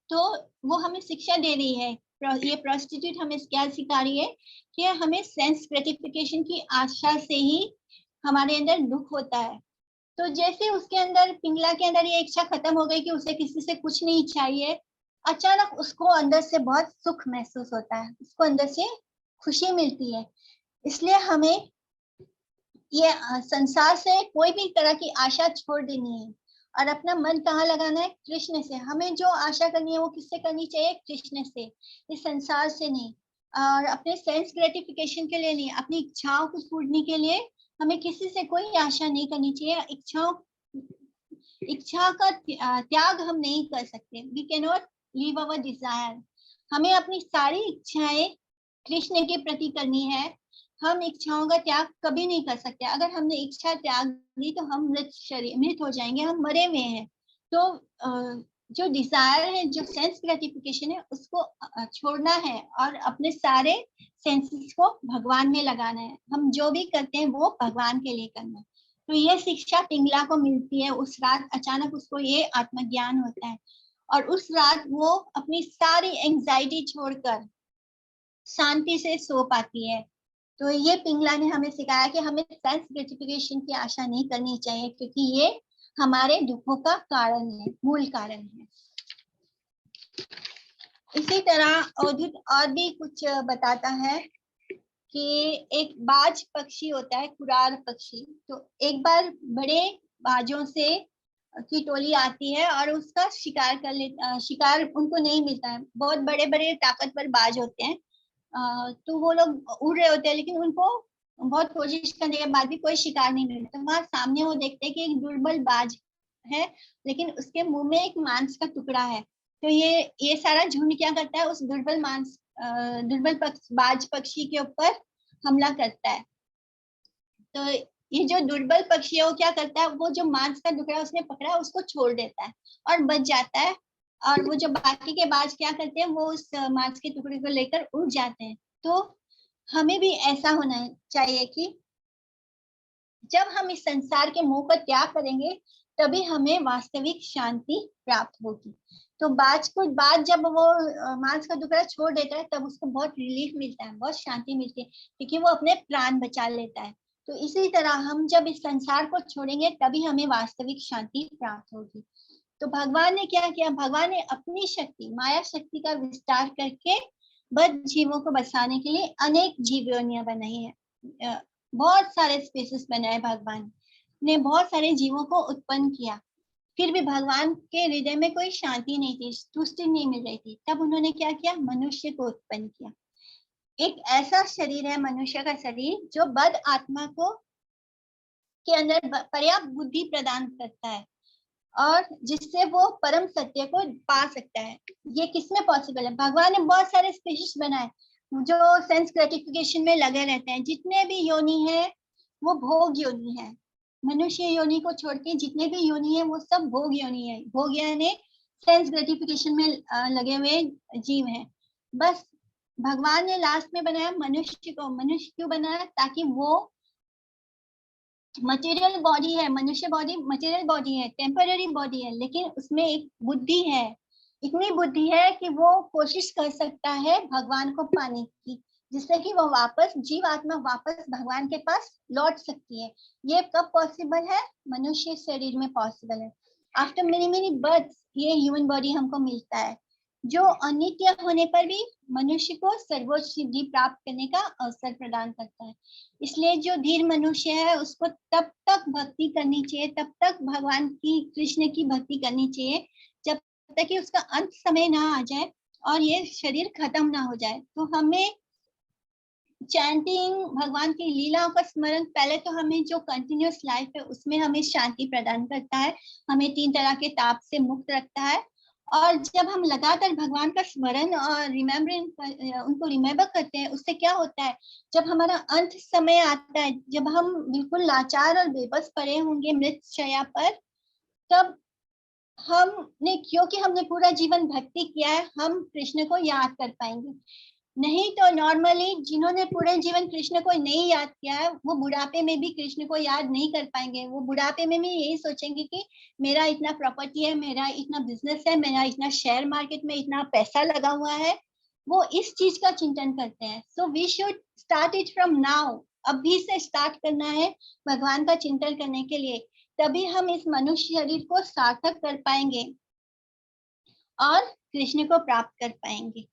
तो वो हमें शिक्षा दे रही है, ये प्रोस्टिट्यूट हमें क्या सिखा रही है कि हमें सेंस ग्रेटिफिकेशन की आशा से ही हमारे अंदर दुख होता है। तो जैसे उसके अंदर, पिंगला के अंदर ये इच्छा खत्म हो गई कि उसे किसी से कुछ नहीं चाहिए, अचानक उसको अंदर से बहुत सुख महसूस होता है, उसको अंदर से खुशी मिलती है। इसलिए हमें ये संसार से कोई भी तरह की आशा छोड़ देनी है और अपना मन कहाँ लगाना है, कृष्ण से। हमें जो आशा करनी है वो किससे करनी चाहिए, कृष्ण से, इस संसार से नहीं। और अपने सेंस ग्रेटिफिकेशन के लिए नहीं, अपनी इच्छाओं को पूर्ति के लिए हमें किसी से कोई आशा नहीं करनी चाहिए। इच्छा का त्याग हम नहीं कर सकते। We can not leave our desire. हमें अपनी सारी इच्छाएं कृष्ण के प्रति करनी है। हम इच्छाओं का त्याग कभी नहीं कर सकते। अगर हमने इच्छा त्याग दी तो हम मृत हो जाएंगे, हम मरे हुए हैं। तो जो डिजायर है, जो सेंस ग्रेटिफिकेशन है, उसको छोड़ना है और अपने सारे सेंसेस को भगवान में लगाना है। हम जो भी करते हैं वो भगवान के लिए करना है। तो ये शिक्षा पिंगला को मिलती है। उस रात अचानक उसको ये आत्मज्ञान होता है और उस रात वो अपनी सारी एंजाइटी छोड़कर शांति से सो पाती है। तो ये पिंगला ने हमें सिखाया कि हमें सेंस ग्रेटिफिकेशन की आशा नहीं करनी चाहिए, क्योंकि ये हमारे दुखों का कारण है, मूल कारण है। इसी तरह अवधूत और भी कुछ बताता है कि एक बाज पक्षी होता है, कुरार पक्षी। तो एक बार बड़े बाजों से की टोली आती है और उसका शिकार कर ले, शिकार उनको नहीं मिलता है। बहुत बड़े बड़े ताकतवर बाज होते हैं, तो वो लोग उड़ रहे होते हैं, लेकिन उनको बहुत कोशिश करने के बाद भी कोई शिकार नहीं मिलता। तो वहां सामने वो देखते हैं कि एक दुर्बल बाज है, लेकिन उसके मुंह में एक मांस का टुकड़ा है। तो ये सारा झुंड क्या करता है, उस दुर्बल बाज पक्षी के ऊपर हमला करता है। तो ये जो दुर्बल पक्षी है वो क्या करता है, वो जो मांस का टुकड़ा उसने पकड़ा है उसको छोड़ देता है और बच जाता है। और वो जो बाकी के बाज क्या करते हैं, वो उस मांस के टुकड़े को लेकर उड़ जाते हैं। तो हमें भी ऐसा होना चाहिए कि जब हम इस संसार के मोह का त्याग करेंगे तभी हमें वास्तविक शांति प्राप्त होगी। तो बाज जब वो मांस का टुकड़ा छोड़ देता है तब उसको बहुत रिलीफ मिलता है, बहुत शांति मिलती है, क्योंकि वो अपने प्राण बचा लेता है। तो इसी तरह हम जब इस संसार को छोड़ेंगे तभी हमें वास्तविक शांति प्राप्त होगी। तो भगवान ने क्या किया, भगवान ने अपनी शक्ति, माया शक्ति का विस्तार करके बद्ध जीवों को बसाने के लिए अनेक जीव योनियां बनाई है। बहुत सारे स्पेसेस बनाए भगवान ने, बहुत सारे जीवों को उत्पन्न किया। फिर भी भगवान के हृदय में कोई शांति नहीं थी, तुष्टि नहीं मिल रही थी। तब उन्होंने क्या किया, मनुष्य को उत्पन्न किया। एक ऐसा शरीर है मनुष्य का शरीर जो बद्ध आत्मा को के अंदर पर्याप्त बुद्धि प्रदान करता है और जिससे वो परम सत्य को पा सकता है। ये किसमें पॉसिबल है, भगवान ने बहुत सारे स्पीशीज बनाए जो सेंस ग्रेटिफिकेशन में लगे रहते हैं। जितने भी योनि है वो भोग योनि है। मनुष्य योनि को छोड़ के जितने भी योनि है वो सब भोग योनि है। भोग यानी सेंस ग्रेटिफिकेशन में लगे हुए जीव हैं। बस भगवान ने लास्ट में बनाया मनुष्य को। मनुष्य क्यों बनाया, ताकि वो मटेरियल बॉडी है, मनुष्य बॉडी मटेरियल बॉडी है, टेम्पररी बॉडी है, लेकिन उसमें एक बुद्धि है। इतनी बुद्धि है कि वो कोशिश कर सकता है भगवान को पाने की, जिससे कि वो वापस जीवात्मा वापस भगवान के पास लौट सकती है। ये कब पॉसिबल है, मनुष्य शरीर में पॉसिबल है। आफ्टर मेनी मेनी बर्थ्स ये ह्यूमन बॉडी हमको मिलता है, जो अनित्य होने पर भी मनुष्य को सर्वोच्च सिद्धि प्राप्त करने का अवसर प्रदान करता है। इसलिए जो धीर मनुष्य है उसको तब तक भक्ति करनी चाहिए, तब तक भगवान की, कृष्ण की भक्ति करनी चाहिए, जब तक कि उसका अंत समय ना आ जाए और ये शरीर खत्म ना हो जाए। तो हमें चैंटिंग, भगवान की लीलाओं का स्मरण, पहले तो हमें जो कंटिन्यूअस लाइफ है उसमें हमें शांति प्रदान करता है, हमें 3 तरह के ताप से मुक्त रखता है और जब हम लगातार भगवान का स्मरण और उनको रिमेम्बर करते हैं, उससे क्या होता है, जब हमारा अंत समय आता है, जब हम बिल्कुल लाचार और बेबस पड़े होंगे मृत शैया पर, तब हमने, क्योंकि हमने पूरा जीवन भक्ति किया है, हम कृष्ण को याद कर पाएंगे। नहीं तो नॉर्मली जिन्होंने पूरे जीवन कृष्ण को नहीं याद किया है, वो बुढ़ापे में भी कृष्ण को याद नहीं कर पाएंगे। वो बुढ़ापे में भी यही सोचेंगे कि मेरा इतना प्रॉपर्टी है, मेरा इतना बिजनेस है, मेरा इतना शेयर मार्केट में इतना पैसा लगा हुआ है। वो इस चीज का चिंतन करते हैं। So we should start it from now. अभी से स्टार्ट करना है भगवान का चिंतन करने के लिए, तभी हम इस मनुष्य शरीर को सार्थक कर पाएंगे और कृष्ण को प्राप्त कर पाएंगे।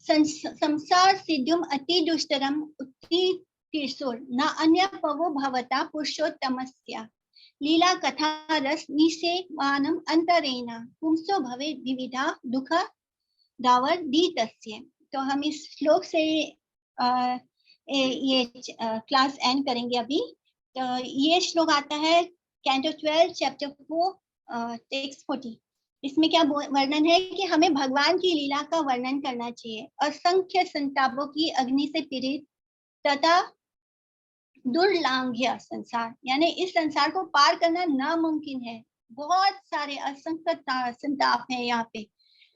संसार सिद्धुम अति दुष्टरम उत्ति तिरसुर न अन्य पवो भवता पुरुषोत्तमस्य लीला कथा रस निसेवानम अंतरेण पुंसो भवे विविधा दुख दावर दीतस्य। तो हम इस श्लोक से ये क्लास एंड करेंगे अभी। तो ये श्लोक आता है कैंटो 12 चैप्टर 4 टेक्स्ट 40। इसमें क्या वर्णन है कि हमें भगवान की लीला का वर्णन करना चाहिए। असंख्य संतापों की अग्नि से पीड़ित तथा दुर्लांघ्य संसार, यानी इस संसार को पार करना नामुमकिन है। बहुत सारे असंख्य संताप है यहाँ पे।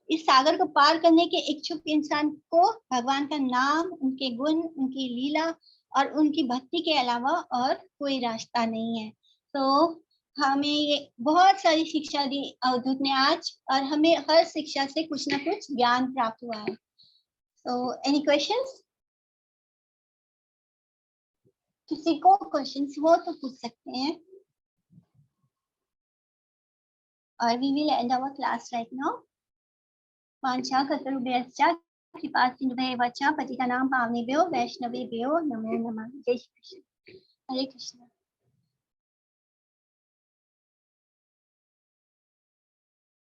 इस सागर को पार करने के इच्छुक इंसान को भगवान का नाम, उनके गुण, उनकी लीला और उनकी भक्ति के अलावा और कोई रास्ता नहीं है। तो हमें ये बहुत सारी शिक्षा दी अवधूत ने आज, और हमें हर शिक्षा से कुछ ना कुछ ज्ञान प्राप्त हुआ है। So any questions? किसी को क्वेश्चंस हो तो पूछ सकते हैं, और we will end our class right now. वाञ्छा कल्पतरुभ्यश्च कृपा सिन्धुभ्येव च पतितानां पावनेभ्यो वैष्णवेभ्यो नमो नमः। जय श्री कृष्ण। हरे कृष्ण।